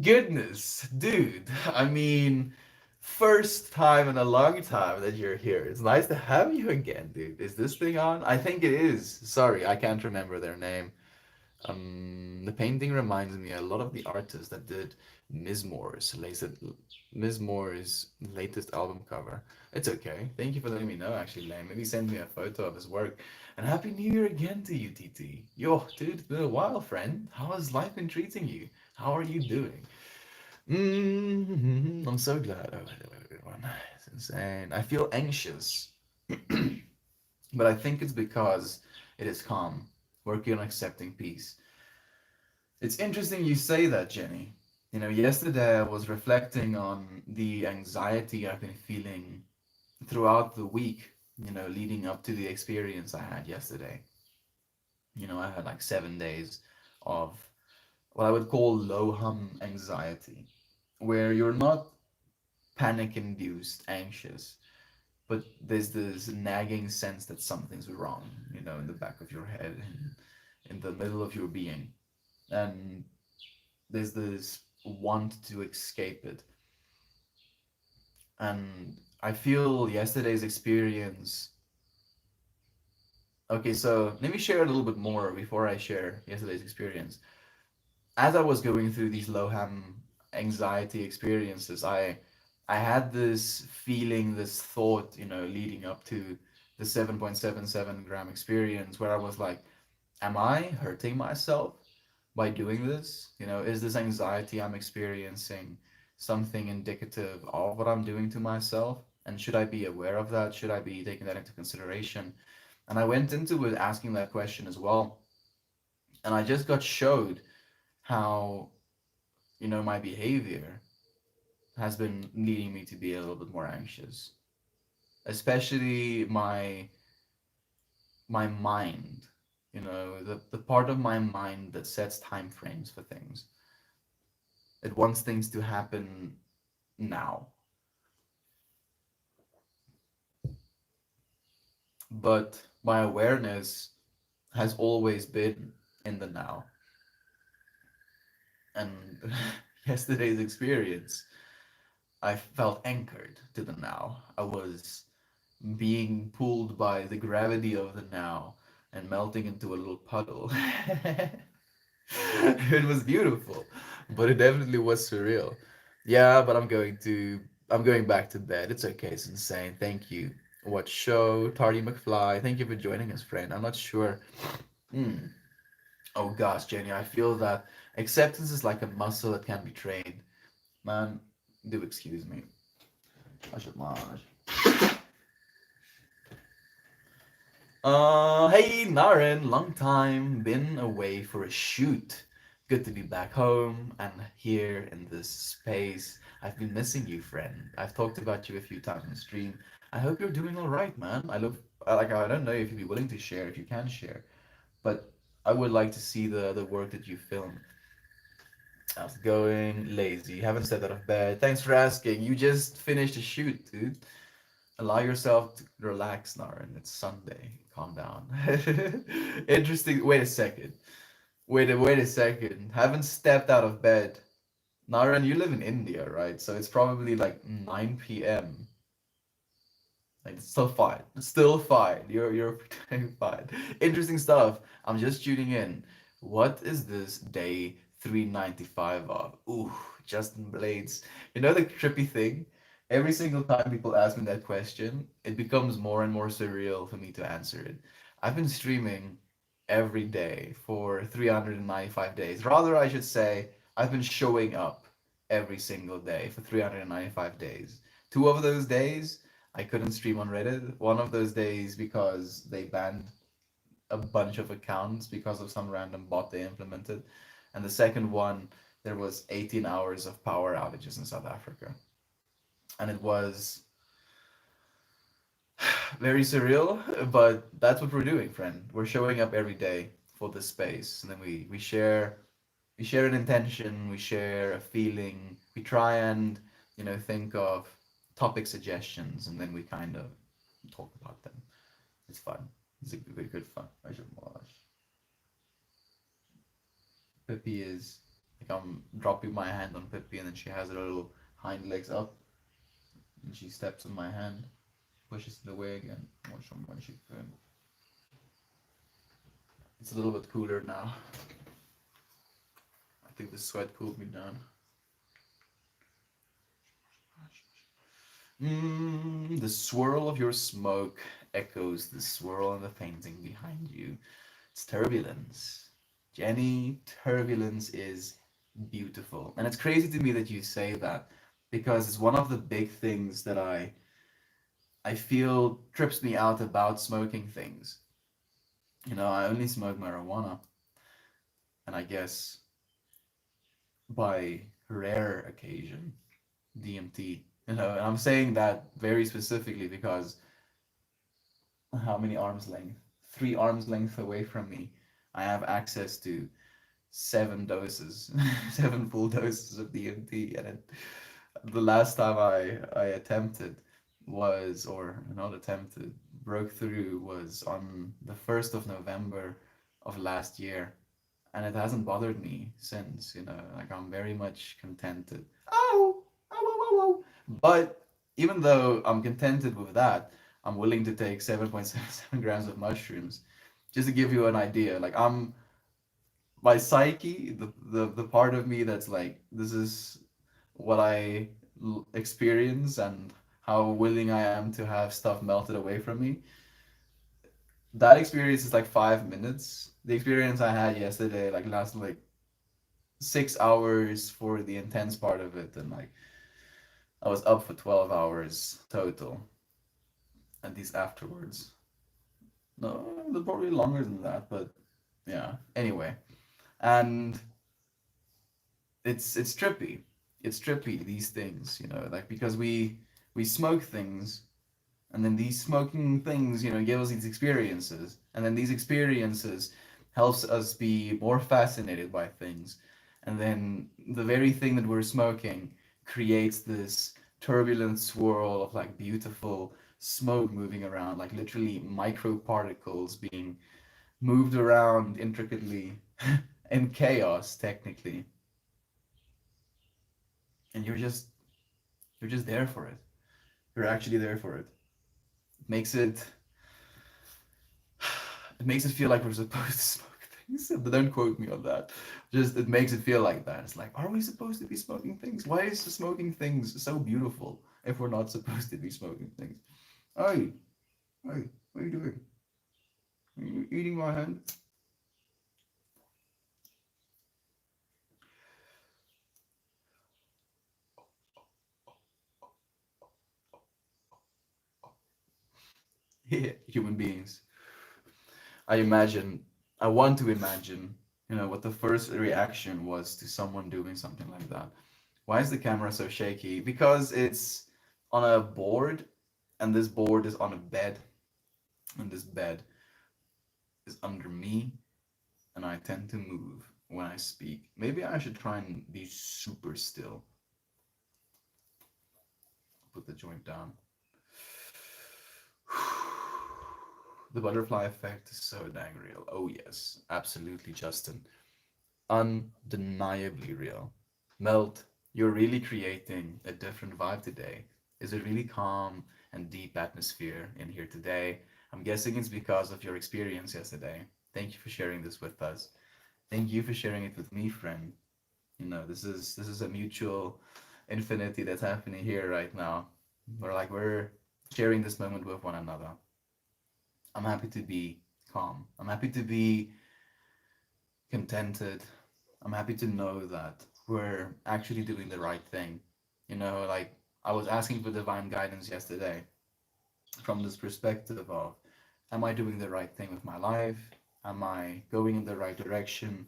S1: Goodness, dude. I mean, first time in a long time that you're here. It's nice to have you again, dude. Is this thing on? I think it is. Sorry, I can't remember their name. The painting reminds me a lot of the artist that did Ms. Moore's latest album cover. It's okay. Thank you for letting me know, actually, Lane. Maybe send me a photo of his work. And Happy New Year again to you, TT. Yo, dude, it's been a while, friend. How has life been treating you? How are you doing? I'm so glad. Oh, wait, one. It's insane. I feel anxious, but I think it's because it is calm, working on accepting peace. It's interesting you say that, Jenny. Yesterday I was reflecting on the anxiety I've been feeling throughout the week, leading up to the experience I had yesterday. I had like 7 days of what I would call low hum anxiety, where you're not panic induced anxious, but there's this nagging sense that something's wrong, in the back of your head and in the middle of your being. And there's this want to escape it. And I feel yesterday's experience. Okay, so let me share a little bit more before I share yesterday's experience. As I was going through these low ham anxiety experiences, I had this feeling, this thought, leading up to the 7.77 gram experience where I was like, am I hurting myself by doing this? Is this anxiety I'm experiencing something indicative of what I'm doing to myself? And should I be aware of that? Should I be taking that into consideration? And I went into it asking that question as well. And I just got showed how, my behavior has been leading me to be a little bit more anxious, especially my mind, the part of my mind that sets time frames for things. It wants things to happen now. But my awareness has always been in the now. And yesterday's experience, I felt anchored to the now. I was being pulled by the gravity of the now and melting into a little puddle. It was beautiful, but it definitely was surreal. Yeah, but I'm going back to bed. It's okay, it's insane. Thank you. What show? Tardy McFly. Thank you for joining us, friend. I'm not sure. Hmm. Oh gosh, Jenny, I feel that acceptance is like a muscle that can be trained. Man, do excuse me. I should mind. Hey Naren, long time, been away for a shoot. Good to be back home and here in this space. I've been missing you, friend. I've talked about you a few times on stream. I hope you're doing all right, man. I don't know if you'd be willing to share, if you can share, but I would like to see the work that you filmed. How's it going? Lazy. Haven't stepped out of bed. Thanks for asking. You just finished a shoot, dude. Allow yourself to relax, Naren. It's Sunday. Calm down. Interesting. Wait a second. Wait a second. Haven't stepped out of bed. Naren, you live in India, right? So it's probably like 9 p.m. Like it's still fine. It's still fine. You're fine. Interesting stuff. I'm just tuning in. What is this day 395 of? Ooh, Justin Blades. You know the trippy thing? Every single time people ask me that question, it becomes more and more surreal for me to answer it. I've been streaming every day for 395 days. Rather, I should say, I've been showing up every single day for 395 days. Two of those days, I couldn't stream on Reddit. One of those days because they banned a bunch of accounts because of some random bot they implemented. And the second one, there was 18 hours of power outages in South Africa. And it was very surreal, but that's what we're doing, friend. We're showing up every day for this space. And then we share an intention, we share a feeling, we try and, think of topic suggestions, and then we kind of talk about them. It's fun. It's a good fun. I should watch. Pippi is like I'm dropping my hand on Pippi, and then she has her little hind legs up, and she steps on my hand, pushes it away again. Watch them when she can. It's a little bit cooler now. I think the sweat cooled me down. The swirl of your smoke echoes the swirl in the painting behind you. It's turbulence. Jenny, turbulence is beautiful. And it's crazy to me that you say that because it's one of the big things that I feel trips me out about smoking things. I only smoke marijuana, and I guess by rare occasion, DMT. And I'm saying that very specifically because how many arms length? 3 arms length away from me, I have access to 7 doses, 7 full doses of DMT, and the last time I attempted was, or not attempted, broke through was on the 1st of November of last year, and it hasn't bothered me since. Like I'm very much contented. Oh, oh, oh, oh, oh. But even though I'm contented with that, I'm willing to take 7.77 grams of mushrooms, just to give you an idea. Like my psyche, the part of me that's like, this is what I experience and how willing I am to have stuff melted away from me. That experience is like 5 minutes. The experience I had yesterday like lasted like 6 hours for the intense part of it, and like I was up for 12 hours total. And these afterwards, no, they're probably longer than that, but yeah. Anyway, and it's trippy. It's trippy, these things, like because we smoke things, and then these smoking things, give us these experiences, and then these experiences helps us be more fascinated by things, and then the very thing that we're smoking creates this turbulent swirl of like beautiful smoke moving around, like literally microparticles being moved around intricately in chaos technically, and you're just there for it. You're actually there for it. It makes it it makes it feel like we're supposed to smoke things. But don't quote me on that. Just it makes it feel like that. It's like, are we supposed to be smoking things? Why is smoking things so beautiful if we're not supposed to be smoking things? Hey, hey, what are you doing? Are you eating my hand? Yeah, human beings. I imagine, I want to imagine, what the first reaction was to someone doing something like that. Why is the camera so shaky? Because it's on a board, and this board is on a bed, and this bed is under me, and I tend to move when I speak. Maybe I should try and be super still. Put the joint down. The butterfly effect is so dang real. Oh, yes, absolutely, Justin. Undeniably real. Melt, you're really creating a different vibe today. Is a really calm and deep atmosphere in here today. I'm guessing it's because of your experience yesterday. Thank you for sharing this with us. Thank you for sharing it with me, friend. You know, this is a mutual infinity that's happening here right now. We're sharing this moment with one another. I'm happy to be calm. I'm happy to be contented. I'm happy to know that we're actually doing the right thing. You know, like I was asking for divine guidance yesterday from this perspective of, am I doing the right thing with my life? Am I going in the right direction?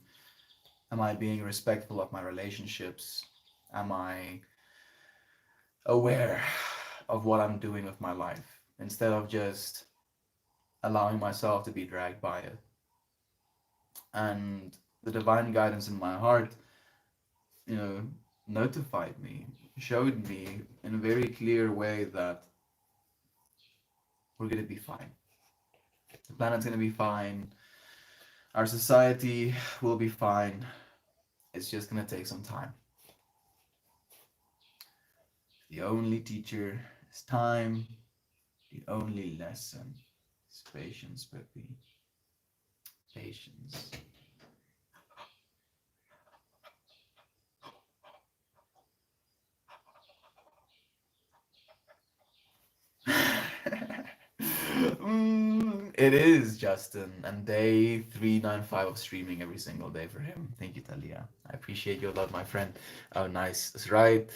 S1: Am I being respectful of my relationships? Am I aware of what I'm doing with my life instead of just allowing myself to be dragged by it? And the divine guidance in my heart, you know, notified me, showed me in a very clear way that we're going to be fine. The planet's going to be fine. Our society will be fine. It's just going to take some time. The only teacher is time. The only lesson is patience, Peppy. Patience. It is Justin, and day 395 of streaming every single day for him. Thank you, Talia. I appreciate your love, my friend. Oh, nice. That's right.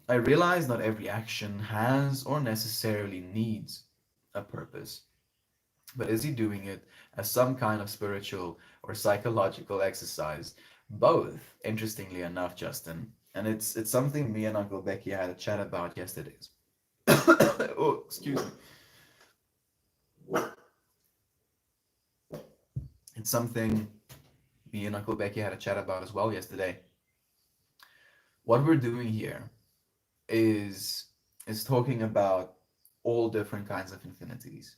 S1: I realize not every action has or necessarily needs a purpose, but is he doing it as some kind of spiritual or psychological exercise? Both, interestingly enough, Justin. And it's something me and Uncle Becky had a chat about yesterday. Oh, excuse me. It's something me and Uncle Becky had a chat about as well yesterday. What we're doing here is is talking about all different kinds of infinities.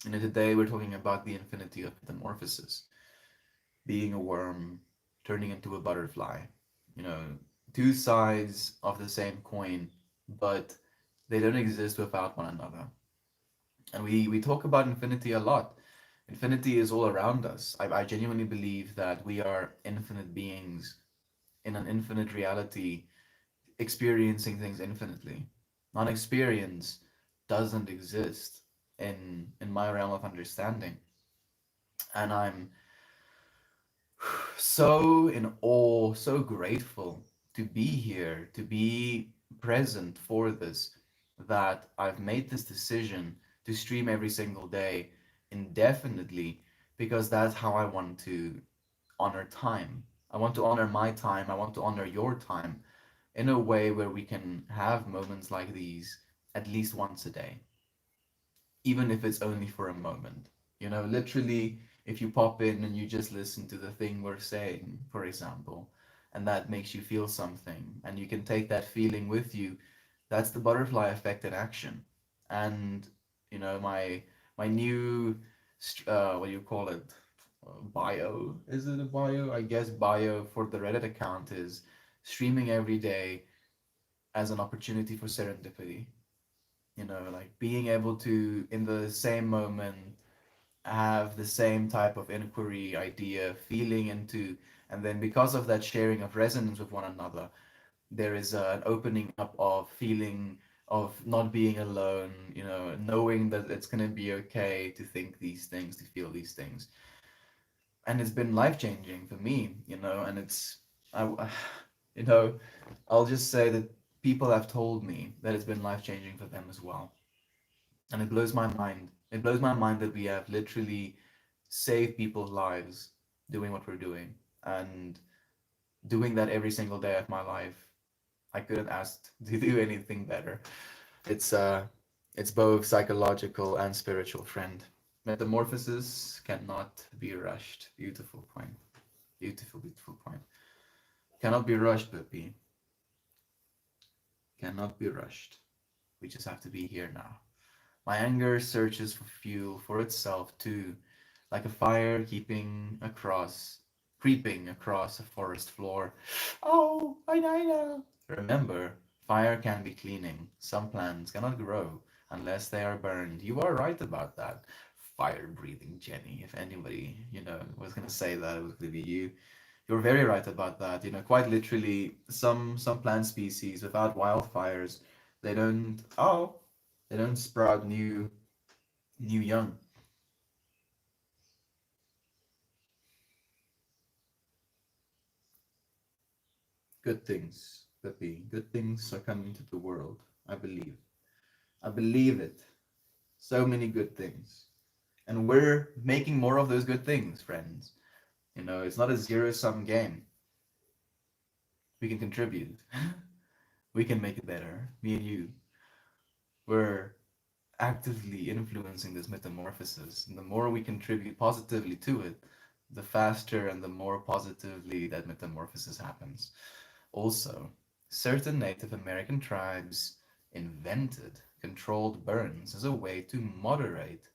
S1: And today we're talking about the infinity of metamorphosis, being a worm, turning into a butterfly. You know, two sides of the same coin, but they don't exist without one another. And we talk about infinity a lot. Infinity is all around us. I genuinely believe that we are infinite beings in an infinite reality, experiencing things infinitely. Non-experience doesn't exist in my realm of understanding. And I'm so in awe, so grateful to be here, to be present for this, that I've made this decision to stream every single day indefinitely because that's how I want to honor time. I want to honor my time. I want to honor your time in a way where we can have moments like these at least once a day, even if it's only for a moment. You know, literally, if you pop in and you just listen to the thing we're saying, for example, and that makes you feel something, and you can take that feeling with you, that's the butterfly effect in action. And you know, my new what do you call it? Bio? Is it a bio? I guess bio for the Reddit account is streaming every day as an opportunity for serendipity. You know, like being able to in the same moment have the same type of inquiry, idea, feeling into, and then because of that sharing of resonance with one another, there is an opening up of feeling of not being alone, you know, knowing that it's going to be okay to think these things, to feel these things. And it's been life changing for me, you know, and I, you know, I'll just say that people have told me that it's been life changing for them as well. And it blows my mind. It blows my mind that we have literally saved people's lives doing what we're doing and doing that every single day of my life. I couldn't ask to do anything better. It's uh it's both psychological and spiritual, friend. Metamorphosis cannot be rushed. Beautiful point. Beautiful, beautiful point. Cannot be rushed, Puppy. Cannot be rushed. We just have to be here now. My anger searches for fuel for itself too, like a fire creeping across a forest floor. Oh, I know. Remember, fire can be cleaning. Some plants cannot grow unless they are burned. You are right about that. Fire-breathing Jenny. If anybody, was gonna say that, it was gonna be you. You're very right about that. Quite literally, some plant species without wildfires, they don't. Oh, they don't sprout new young. Good things, Peppy. Good things are coming to the world. I believe. I believe it. So many good things. And we're making more of those good things, friends. It's not a zero-sum game. We can contribute. We can make it better. Me and you. We're actively influencing this metamorphosis. And the more we contribute positively to it, the faster and the more positively that metamorphosis happens. Also, certain Native American tribes invented controlled burns as a way to moderate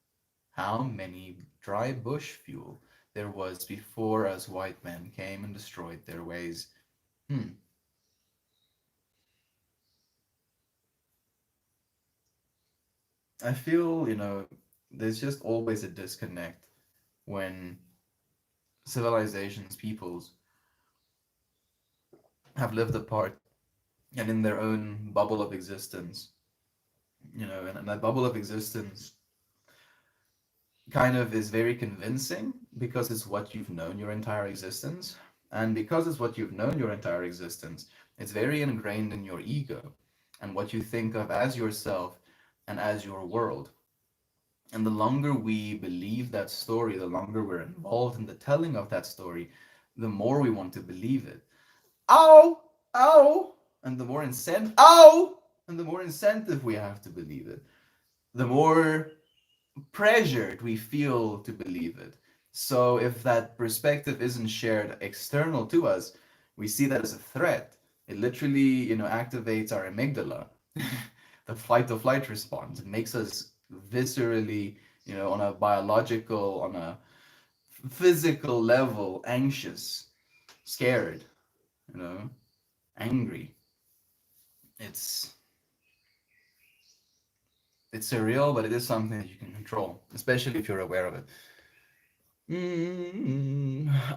S1: how many dry bush fuel there was before us white men came and destroyed their ways. Hmm. I feel, there's just always a disconnect when civilizations, peoples have lived apart and in their own bubble of existence, and that bubble of existence kind of is very convincing because it's what you've known your entire existence. And because it's what you've known your entire existence, it's very ingrained in your ego and what you think of as yourself and as your world. And the longer we believe that story, the longer we're involved in the telling of that story, the more we want to believe it. Oh, oh, and the more incentive we have to believe it, the more pressured we feel to believe it. So if that perspective isn't shared external to us, we see that as a threat. It literally, activates our amygdala, the fight or flight response. It makes us viscerally, on a biological, on a physical level, anxious, scared, you know, angry. It's it's surreal, but it is something that you can control, especially if you're aware of it.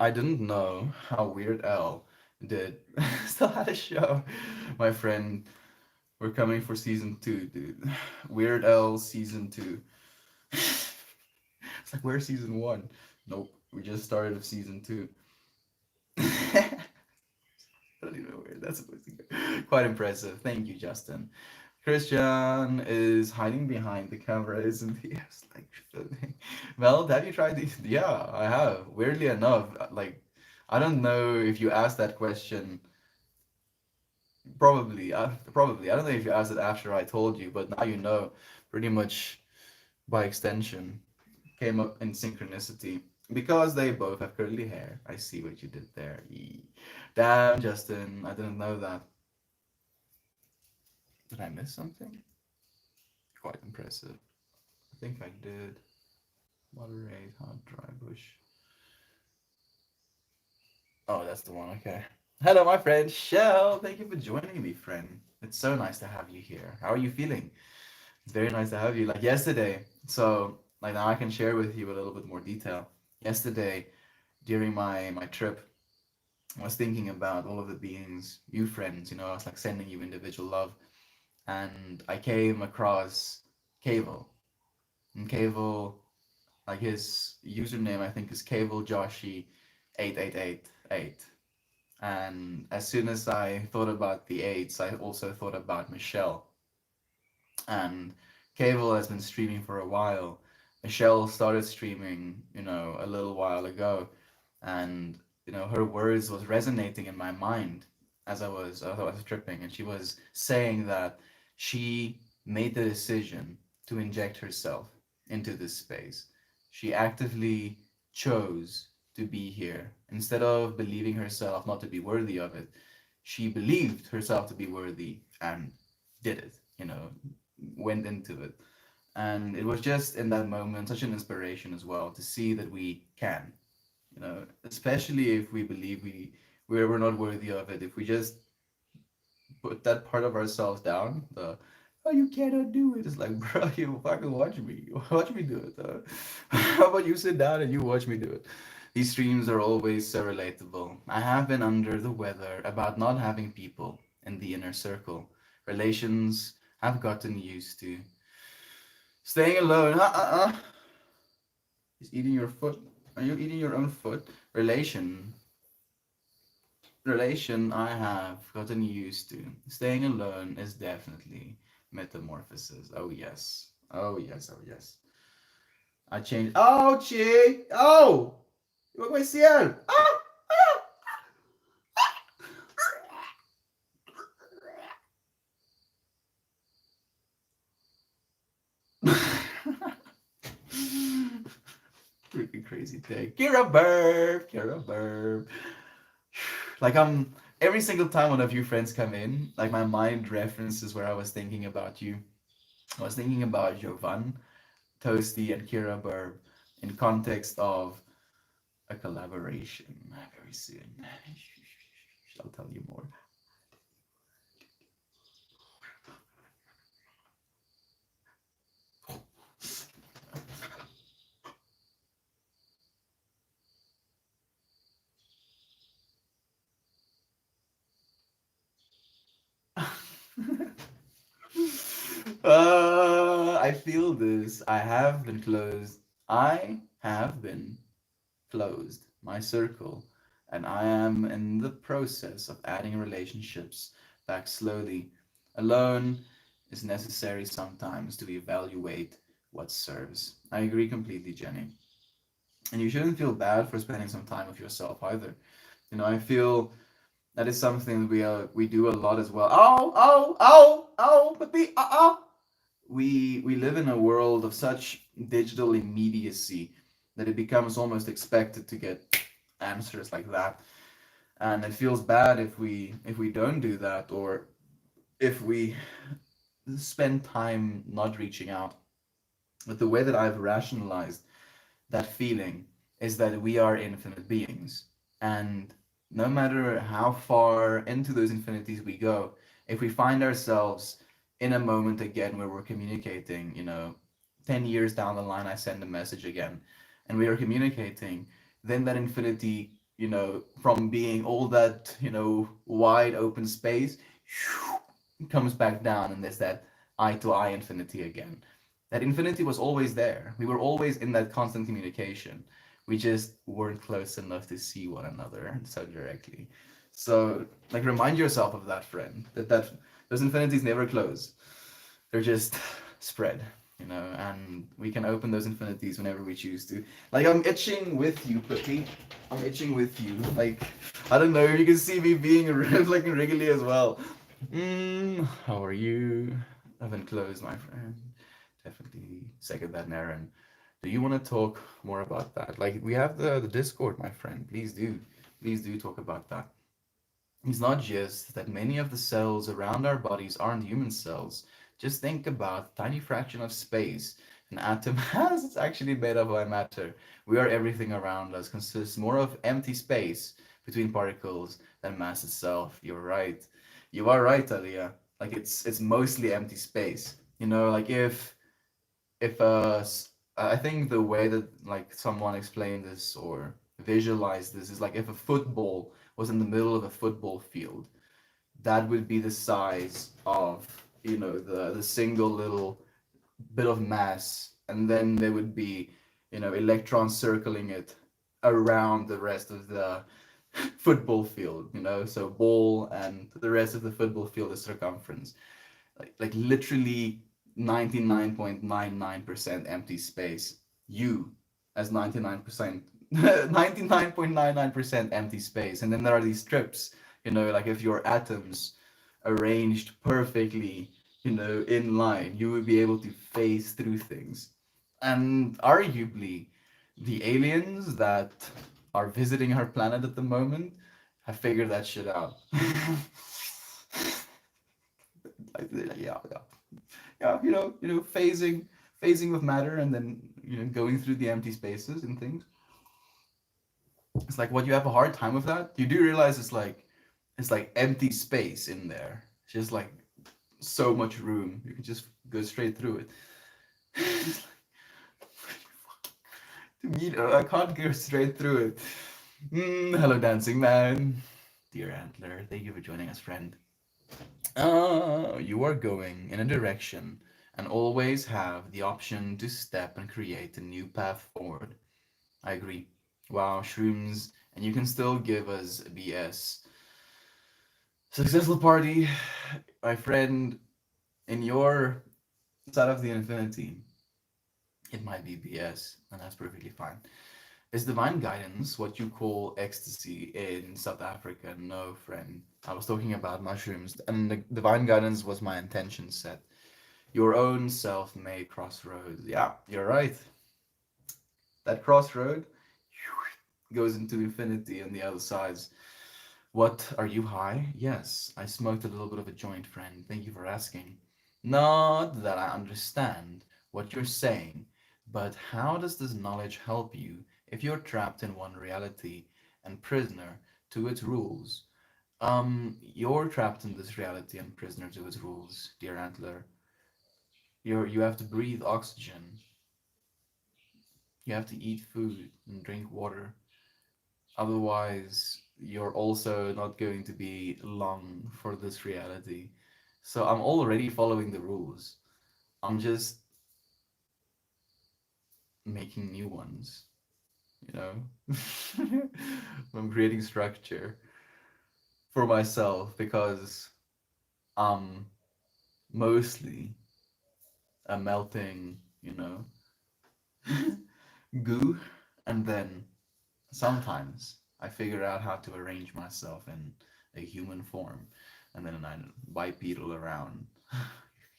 S1: I didn't know how Weird Al did. Still had a show. My friend, we're coming for season two, dude. Weird Al season two. It's like, where's season one? Nope, we just started of season two. I don't even know where that's supposed to go. Quite impressive. Thank you, Justin. Christian is hiding behind the camera, isn't he? I was like, filming. Well, have you tried these? Yeah, I have. Weirdly enough, like, I don't know if you asked that question. Probably. I don't know if you asked it after I told you, but now you know. Pretty much by extension, came up in synchronicity because they both have curly hair. I see what you did there. Damn, Justin, I didn't know that. Did I miss something? Quite impressive. I think I did. Moderate, hot, dry bush. Oh, that's the one. Okay. Hello, my friend Shell. Thank you for joining me, friend. It's so nice to have you here. How are you feeling? It's very nice to have you. Like yesterday, so like now I can share with you a little bit more detail. Yesterday, during my trip, I was thinking about all of the beings, you friends. I was like sending you individual love, and I came across Cable. And Cable, like his username, I think is Cable Joshi 8888. And as soon as I thought about the eights, I also thought about Michelle. And Cable has been streaming for a while. Michelle started streaming, a little while ago, and her words was resonating in my mind as I was tripping, and she was saying that she made the decision to inject herself into this space. She actively chose to be here instead of believing herself not to be worthy of it. She believed herself to be worthy and did it. Went into it. And it was just in that moment such an inspiration as well to see that we can, especially if we believe we're not worthy of it. If we just put that part of ourselves down, the oh you cannot do it. It's like, bro, you fucking watch me do it. How about you sit down and you watch me do it? These streams are always so relatable. I have been under the weather about not having people in the inner circle. Relations I've gotten used to. Staying alone. He's eating your foot. Are you eating your own foot? Relation. Relation I have gotten used to. Staying alone is definitely metamorphosis. Oh yes. Oh yes. Oh yes. I changed. Oh, chi. Oh! Huwag may siyal. Oh! Freaking crazy thing. Kira burp. Kira burp. Like every single time one of you friends come in, like my mind references where I was thinking about you. I was thinking about Jovan, Toasty, and Kira Burb in context of a collaboration very soon. I'll tell you more. I feel this. I have been closed. I have been closed. My circle. And I am in the process of adding relationships back slowly. Alone is necessary sometimes to evaluate what serves. I agree completely, Jenny. And you shouldn't feel bad for spending some time with yourself either. I feel that is something we do a lot as well. But we live in a world of such digital immediacy that it becomes almost expected to get answers like that, and it feels bad if we don't do that, or if we spend time not reaching out. But the way that I've rationalized that feeling is that we are infinite beings. And no matter how far into those infinities we go, if we find ourselves in a moment again where we're communicating, 10 years down the line, I send a message again and we are communicating, then that infinity, from being all that, wide open space, comes back down and there's that eye to eye infinity again. That infinity was always there. We were always in that constant communication. We just weren't close enough to see one another so directly. So, like, remind yourself of that, friend. That those infinities never close. They're just spread, and we can open those infinities whenever we choose to. Like, I'm itching with you, Pippi. I'm itching with you. Like, I don't know. You can see me being like wriggly as well. How are you? I haven't closed, my friend. Definitely second that, Naren. Do you want to talk more about that? Like, we have the Discord, my friend. Please do talk about that. It's not just that many of the cells around our bodies aren't human cells. Just think about the tiny fraction of space an atom has. It's actually made up by matter. We are everything around us consists more of empty space between particles than mass itself. You're right. You are right, Alia. Like it's mostly empty space. Like if I think the way that like someone explained this or visualized this is like if a football was in the middle of a football field, that would be the size of the single little bit of mass, and then there would be electrons circling it around the rest of the football field, so ball and the rest of the football field is circumference, like literally 99.99% empty space. You as 99%, 99.99% empty space. And then there are these strips, like if your atoms arranged perfectly, in line, you would be able to phase through things. And arguably, the aliens that are visiting our planet at the moment have figured that shit out. Yeah, yeah, yeah. Yeah, phasing, phasing with matter and then going through the empty spaces and things. It's like what you have a hard time with that. You do realize it's like empty space in there. It's just like so much room. You can just go straight through it. It's like, to me, I can't go straight through it. Hello, dancing man. Dear Antler, thank you for joining us, friend. You are going in a direction and always have the option to step and create a new path forward. I agree. Wow, shrooms, and you can still give us BS. Successful party, my friend, in your side of the infinity, it might be BS, and that's perfectly fine. Is divine guidance what you call ecstasy in South Africa? No, friend. I was talking about mushrooms, and the divine guidance was my intention set. Your own self-made crossroads. Yeah, you're right. That crossroad goes into infinity on the other sides. What, are you high? Yes, I smoked a little bit of a joint, friend. Thank you for asking. Not that I understand what you're saying, but how does this knowledge help you if you're trapped in one reality and prisoner to its rules? You're trapped in this reality and prisoner to its rules, dear Antler. You have to breathe oxygen. You have to eat food and drink water. Otherwise, you're also not going to be long for this reality. So I'm already following the rules. I'm just making new ones, you know? I'm creating structure for myself because I'm mostly a melting, goo, and then sometimes I figure out how to arrange myself in a human form, and then I bipedal around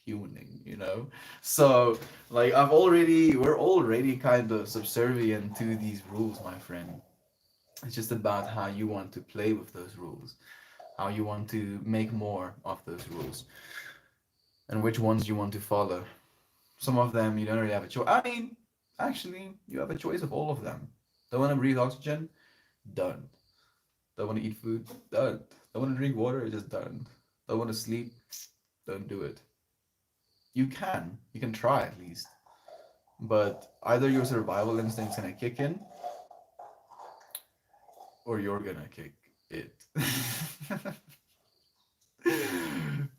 S1: humaning. So, like, we're already kind of subservient to these rules, my friend. It's just about how you want to play with those rules, how you want to make more of those rules, and which ones you want to follow. Some of them you don't really have a choice. I mean, actually, you have a choice of all of them. Don't want to breathe oxygen? Don't. Don't want to eat food? Don't. Don't want to drink water? Just don't. Don't want to sleep? Don't do it. You can. You can try at least. But either your survival instinct's gonna kick in, or you're gonna kick it.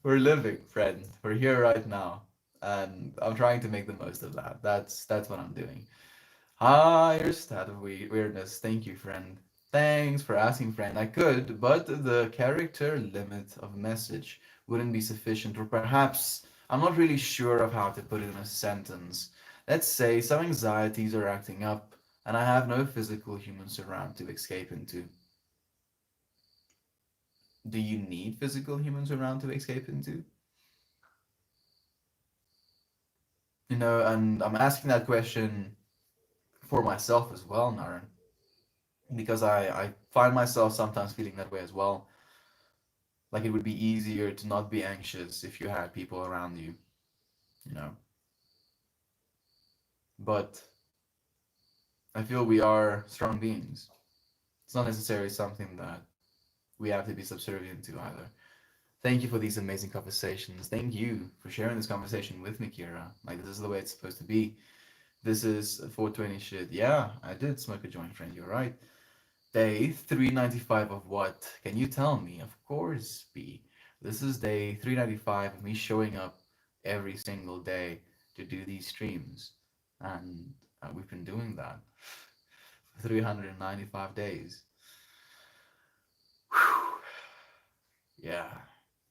S1: We're living, friend. We're here right now. And I'm trying to make the most of that. That's what I'm doing. Higher stat of weirdness. Thank you, friend. Thanks for asking, friend. I could, but the character limit of message wouldn't be sufficient, or perhaps I'm not really sure of how to put it in a sentence. Let's say some anxieties are acting up, and I have no physical humans around to escape into. Do you need physical humans around to escape into? And I'm asking that question for myself as well, Naren, because I find myself sometimes feeling that way as well. Like it would be easier to not be anxious if you had people around you, you know. But I feel we are strong beings. It's not necessarily something that we have to be subservient to either. Thank you for these amazing conversations. Thank you for sharing this conversation with me, Kira. Like, this is the way it's supposed to be. This is 420 shit. Yeah, I did smoke a joint, friend. You're right. Day 395 of what? Can you tell me? Of course, B. This is day 395 of me showing up every single day to do these streams. And we've been doing that for 395 days. Whew. Yeah,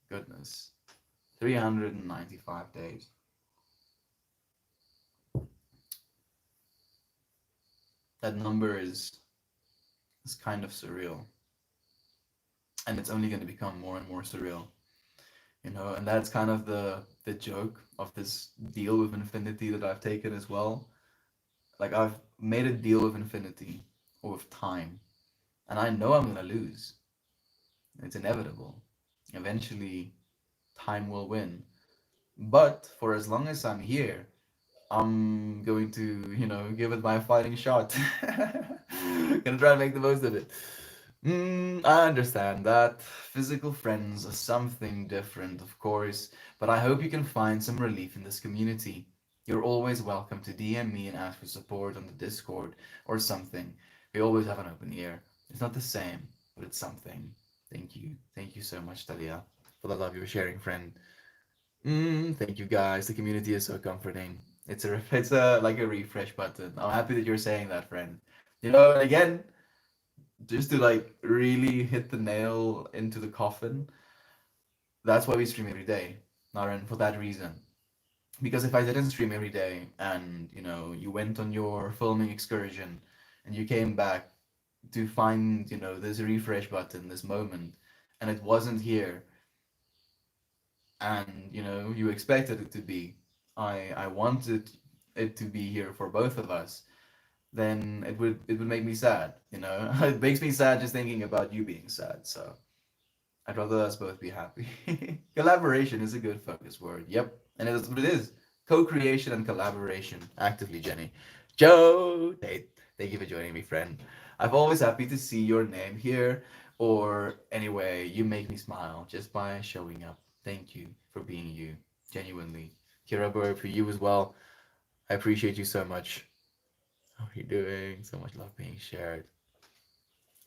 S1: goodness. 395 days. That number is kind of surreal. And it's only going to become more and more surreal. And that's kind of the joke of this deal with infinity that I've taken as well. Like I've made a deal with infinity or with time, and I know I'm gonna lose. It's inevitable. Eventually, time will win. But for as long as I'm here, I'm going to, give it my fighting shot. Gonna try and make the most of it. I understand that physical friends are something different, of course, but I hope you can find some relief in this community. You're always welcome to DM me and ask for support on the Discord or something. We always have an open ear. It's not the same, but it's something. Thank you. Thank you so much, Talia, for the love you're sharing, friend. Thank you guys. The community is so comforting. It's like a refresh button. I'm happy that you're saying that, friend. And again, just to like really hit the nail into the coffin, that's why we stream every day, Naren, for that reason. Because if I didn't stream every day and you went on your filming excursion and you came back to find this refresh button, this moment, and it wasn't here, and you expected it to be, I wanted it to be here for both of us, then it would make me sad. It makes me sad just thinking about you being sad. So I'd rather us both be happy. Collaboration is a good focus word. Yep, and that's what it is. Co-creation and collaboration. Actively, Jenny. Joe Tate, thank you for joining me, friend. I'm always happy to see your name here. Or anyway, you make me smile just by showing up. Thank you for being you. Genuinely. Kira Bird, for you as well. I appreciate you so much. How are you doing? So much love being shared.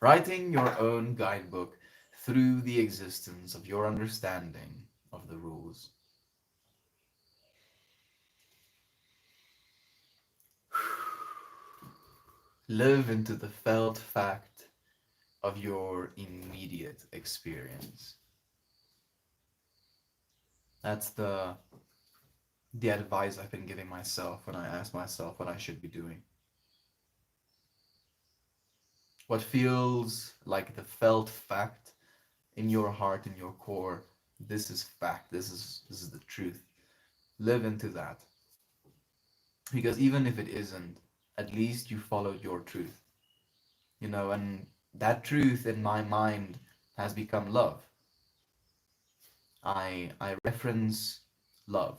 S1: Writing your own guidebook through the existence of your understanding of the rules. Live into the felt fact of your immediate experience. That's the advice I've been giving myself when I ask myself what I should be doing. What feels like the felt fact in your heart, in your core, this is fact. This is the truth. Live into that. Because even if it isn't, at least you followed your truth. And that truth in my mind has become love. I reference love.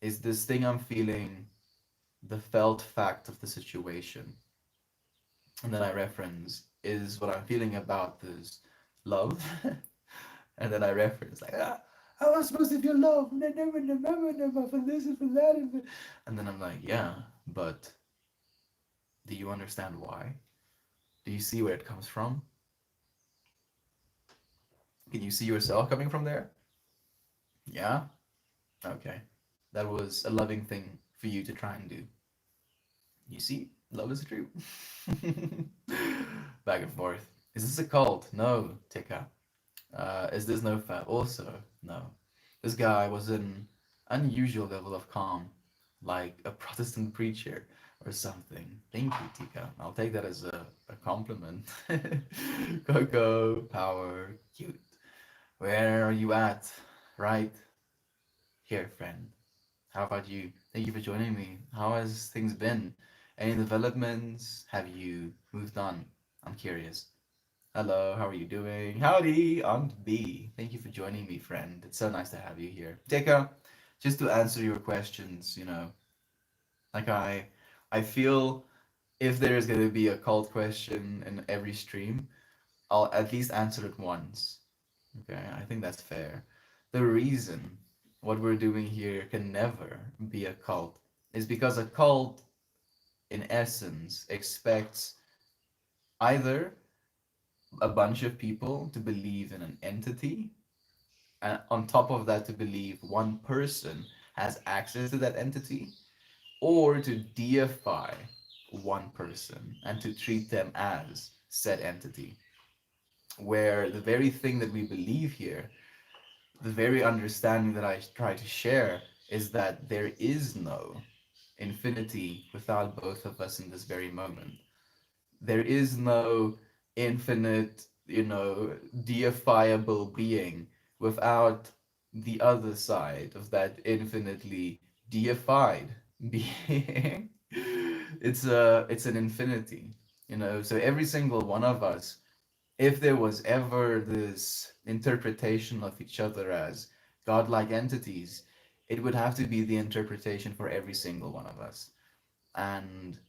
S1: Is this thing I'm feeling the felt fact of the situation? And then I reference, is what I'm feeling about this love? And then I reference, like, how am I supposed to feel love? And I never remember for this and for that. And then I'm like, yeah, but do you understand why? Do you see where it comes from? Can you see yourself coming from there? Yeah? Okay. That was a loving thing for you to try and do. You see, love is true. Back and forth. Is this a cult? No, Tika. Is this no fat? Also, no. This guy was an unusual level of calm, like a Protestant preacher or something. Thank you, Tika. I'll take that as a compliment. Coco, power, cute. Where are you at? Right here, friend. How about you? Thank you for joining me. How has things been? Any developments? Have you moved on? I'm curious. Hello, how are you doing? Howdy, Aunt B. Thank you for joining me, friend. It's so nice to have you here. Deka, just to answer your questions, like I feel if there is gonna be a cult question in every stream, I'll at least answer it once. Okay, I think that's fair. The reason what we're doing here can never be a cult is because a cult, in essence, expects either a bunch of people to believe in an entity, and on top of that, to believe one person has access to that entity, or to deify one person and to treat them as said entity, where the very thing that we believe here, the very understanding that I try to share, is that there is no infinity without both of us in this very moment. There is no infinite, deifiable being without the other side of that infinitely deified being. It's an infinity, so every single one of us, if there was ever this interpretation of each other as godlike entities, it would have to be the interpretation for every single one of us. And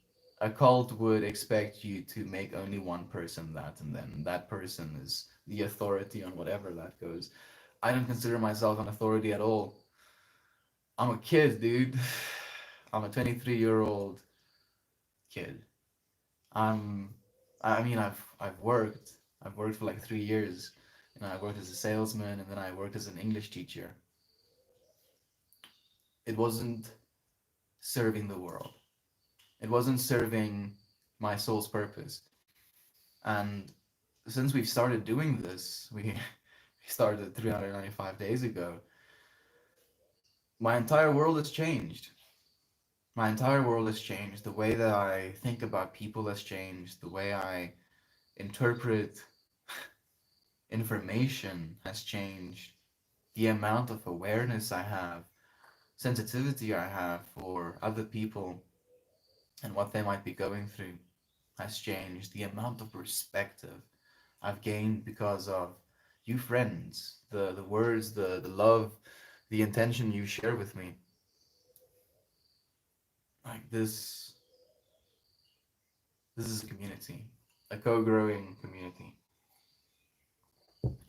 S1: a cult would expect you to make only one person that, and then that person is the authority on whatever that goes. I don't consider myself an authority at all. I'm a kid, dude. I'm a 23-year-old kid. I'm, I mean, I've worked. I've worked for like 3 years. You know, I worked as a salesman, and then I worked as an English teacher. It wasn't serving the world. It wasn't serving my soul's purpose. And since we've started doing this, we started 395 days ago. My entire world has changed. My entire world has changed. The way that I think about people has changed. The way I interpret information has changed. The amount of awareness I have, sensitivity I have for other people and what they might be going through has changed. The amount of perspective I've gained because of you friends, the words, the love, the intention you share with me. Like this is a community, a co-growing community.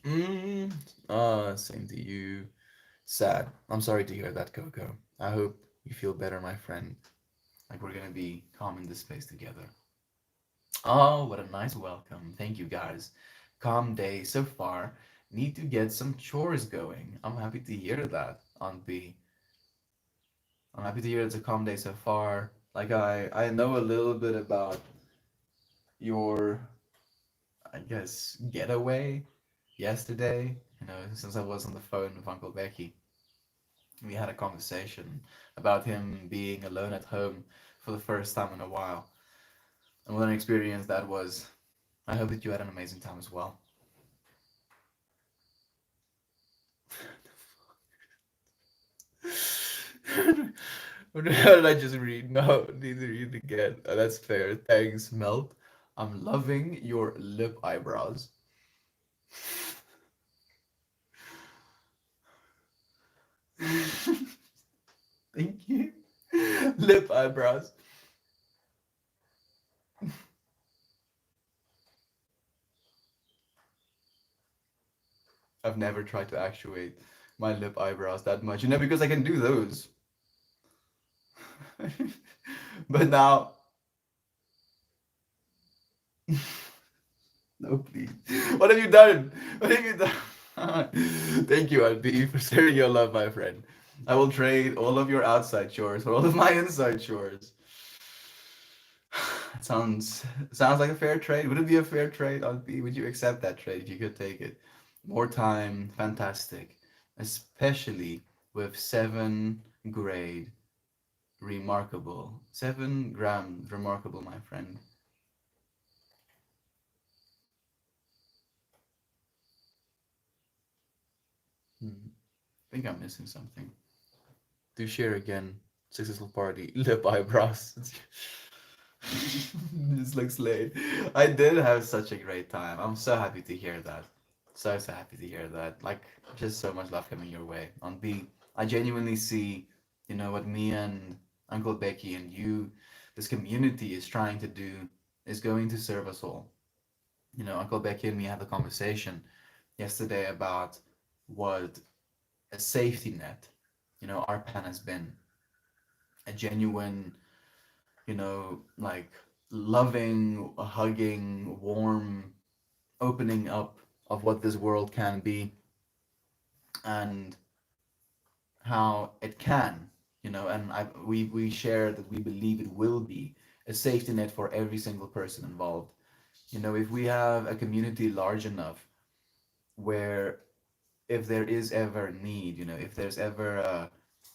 S1: Mm, same to you. Sad. I'm sorry to hear that, Coco. I hope you feel better, my friend. Like we're gonna be calm in this space together. Oh, what a nice welcome. Thank you, guys. Calm day so far. Need to get some chores going. I'm happy to hear that, Aunt B. I'm happy to hear it's a calm day so far. Like I know a little bit about your, I guess, getaway yesterday. You know, since I was on the phone with Uncle Becky, we had a conversation about him being alone at home for the first time in a while. And what an experience that was. I hope that you had an amazing time as well. How did I just read? No, need to read again. That's fair. Thanks, Melt. I'm loving your lip eyebrows. Thank you. Lip eyebrows. I've never tried to actuate my lip eyebrows that much, you know, because I can do those. But now, no, please. What have you done? What have you done? Thank you, Albi, for sharing your love, my friend. I will trade all of your outside chores for all of my inside chores. It sounds like a fair trade. Would it be a fair trade, Albi? Would you accept that trade if you could take it? More time, fantastic. Especially with 7 grade remarkable. 7 grams remarkable, my friend. Hmm. I think I'm missing something. Do share again. Successful party. Lip eyebrows. This looks late. I did have such a great time. I'm so happy to hear that. So happy to hear that. Like, just so much love coming your way. On B, I genuinely see, you know, what me and Uncle Becky and you, this community is trying to do is going to serve us all. You know, Uncle Becky and me had a conversation yesterday about what a safety net, you know, our plan has been a genuine, you know, like loving, hugging, warm opening up of what this world can be and how it can, you know, and we share that we believe it will be a safety net for every single person involved. You know, if we have a community large enough where if there is ever need, you know, if there's ever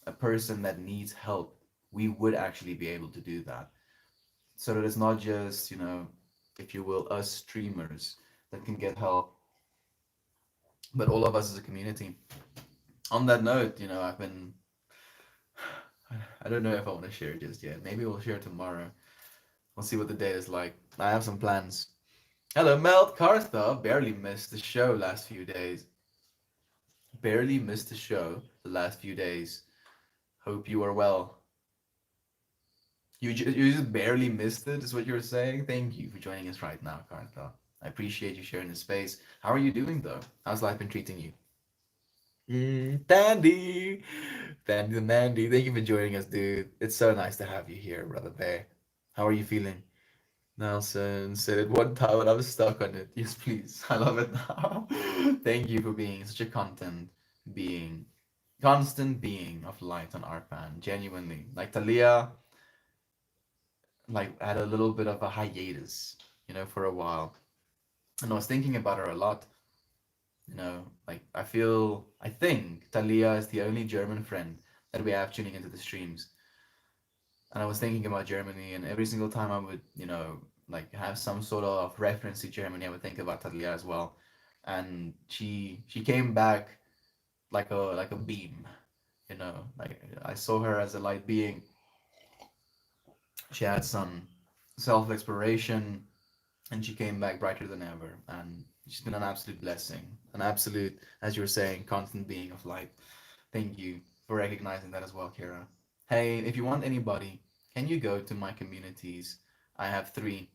S1: a person that needs help, we would actually be able to do that. So that it's not just, you know, if you will, us streamers that can get help, but all of us as a community. On that note, you know, I don't know if I want to share just yet. Maybe we'll share tomorrow. We'll see what the day is like. I have some plans. Hello, Melt Kartha. Barely missed the show last few days. Barely missed the show the last few days. Hope you are well. You just barely missed it, is what you're saying? Thank you for joining us right now, Kartha. I appreciate you sharing the space. How are you doing, though? How's life been treating you? Tandy! Tandy the Mandy, thank you for joining us, dude. It's so nice to have you here, Brother Bear. How are you feeling? Nelson said it one time and I was stuck on it. Yes, please. I love it now. Thank you for being such a being, constant being of light on our fan. Genuinely. Like Talia, like had a little bit of a hiatus, for a while. And I was thinking about her a lot. Like I think Talia is the only German friend that we have tuning into the streams. And I was thinking about Germany, and every single time I would, like have some sort of reference to Germany, I would think about Talia as well. And she came back like a beam, like I saw her as a light being. She had some self exploration, and she came back brighter than ever. And she's been an absolute blessing, an absolute, as you were saying, constant being of light. Thank you for recognizing that as well, Kira. Hey, if you want anybody, can you go to my communities? I have three.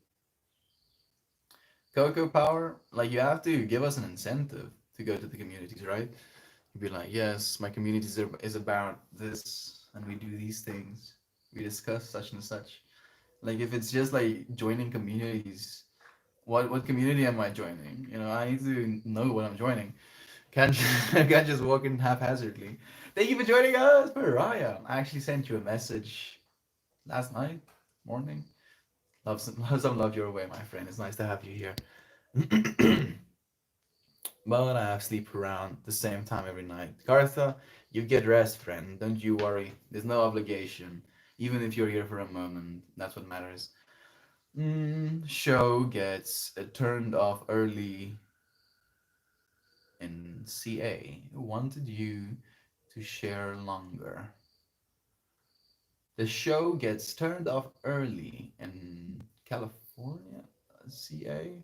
S1: Cocoa Power, like you have to give us an incentive to go to the communities, right? You'd be like, yes, my is about this, and we do these things. We discuss such and such. Like if it's just like joining communities, what community am I joining? I need to know what I'm joining. Can't I can't just walk in haphazardly. Thank you for joining us, Mariah. I actually sent you a message last night, morning. Love some love your way, my friend. It's nice to have you here. But I have sleep around the same time every night. Gartha, you get rest, friend. Don't you worry. There's no obligation. Even if you're here for a moment, that's what matters. Show gets turned off early in CA. Wanted you to share longer. The show gets turned off early in California, CA.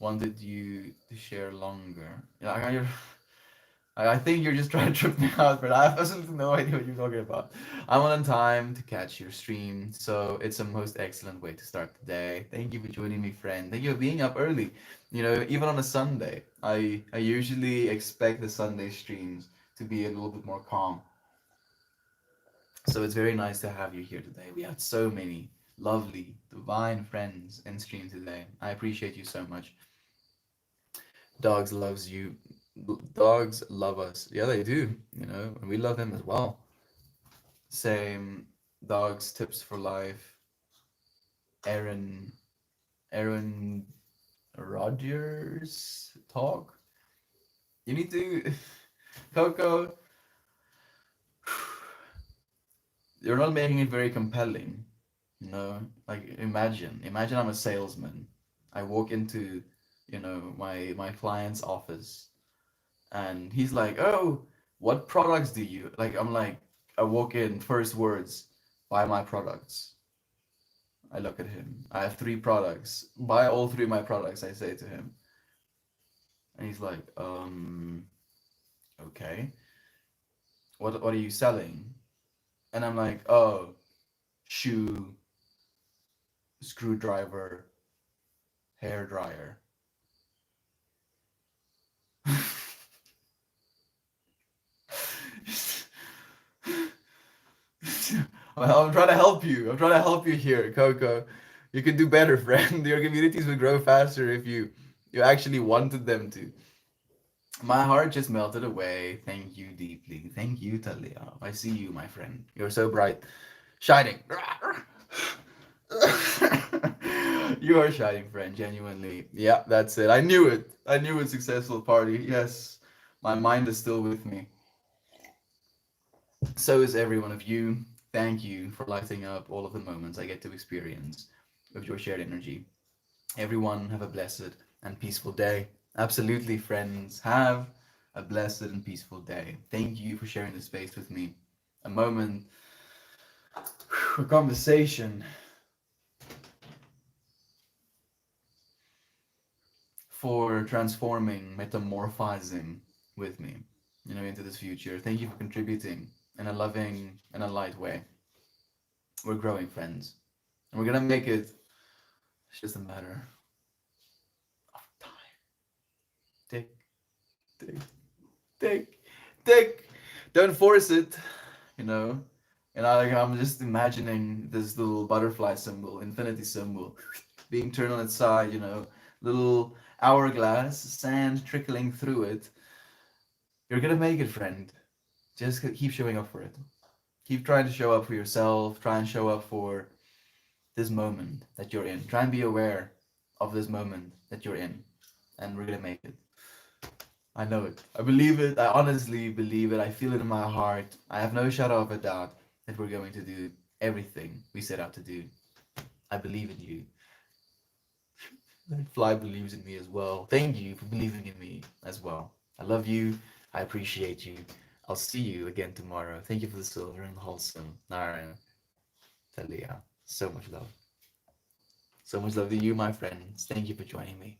S1: Wanted you to share longer. Yeah, I think you're just trying to trip me out, but I have absolutely no idea what you're talking about. I'm on time to catch your stream, so it's a most excellent way to start the day. Thank you for joining me, friend. Thank you for being up early. Even on a Sunday, I usually expect the Sunday streams to be a little bit more calm. So it's very nice to have you here today. We had so many lovely, divine friends in stream today. I appreciate you so much. Dogs loves you. Dogs love us. Yeah, they do. And we love them as well. Same. Dogs tips for life. Aaron, Aaron Rodgers talk. You need to, Coco. You're not making it very compelling. Like imagine I'm a salesman. I walk into, my client's office, and he's like, "Oh, what products do you like?" I'm like, I walk in, first words, buy my products. I look at him. I have three products. Buy all three of my products, I say to him. And he's like, okay. What are you selling? And I'm like, oh, shoe, screwdriver, hair dryer. I'm trying to help you. I'm trying to help you here, Coco. You can do better, friend. Your communities will grow faster if you actually wanted them to. My heart just melted away. Thank you deeply. Thank you, Talia. I see you, my friend. You're so bright. Shining. You are shining, friend, genuinely. Yeah, that's it. I knew it. I knew it. Successful party. Yes. My mind is still with me. So is every one of you. Thank you for lighting up all of the moments I get to experience with your shared energy. Everyone have a blessed and peaceful day. Absolutely, friends. Have a blessed and peaceful day. Thank you for sharing the space with me. A moment, a conversation for transforming, metamorphizing with me, into this future. Thank you for contributing. in a loving and a light way. We're growing friends. And we're gonna make it. It's just a matter of time. Tick, tick, tick, tick. Don't force it, you know. And I'm just imagining this little butterfly symbol, infinity symbol, being turned on its side, little hourglass, sand trickling through it. You're gonna make it, friend. Just keep showing up for it. Keep trying to show up for yourself. Try and show up for this moment that you're in. Try and be aware of this moment that you're in. And we're gonna make it. I know it. I believe it. I honestly believe it. I feel it in my heart. I have no shadow of a doubt that we're going to do everything we set out to do. I believe in you. That fly believes in me as well. Thank you for believing in me as well. I love you. I appreciate you. I'll see you again tomorrow. Thank you for the silver and wholesome. Narayan, Talia. So much love. So much love to you, my friends. Thank you for joining me.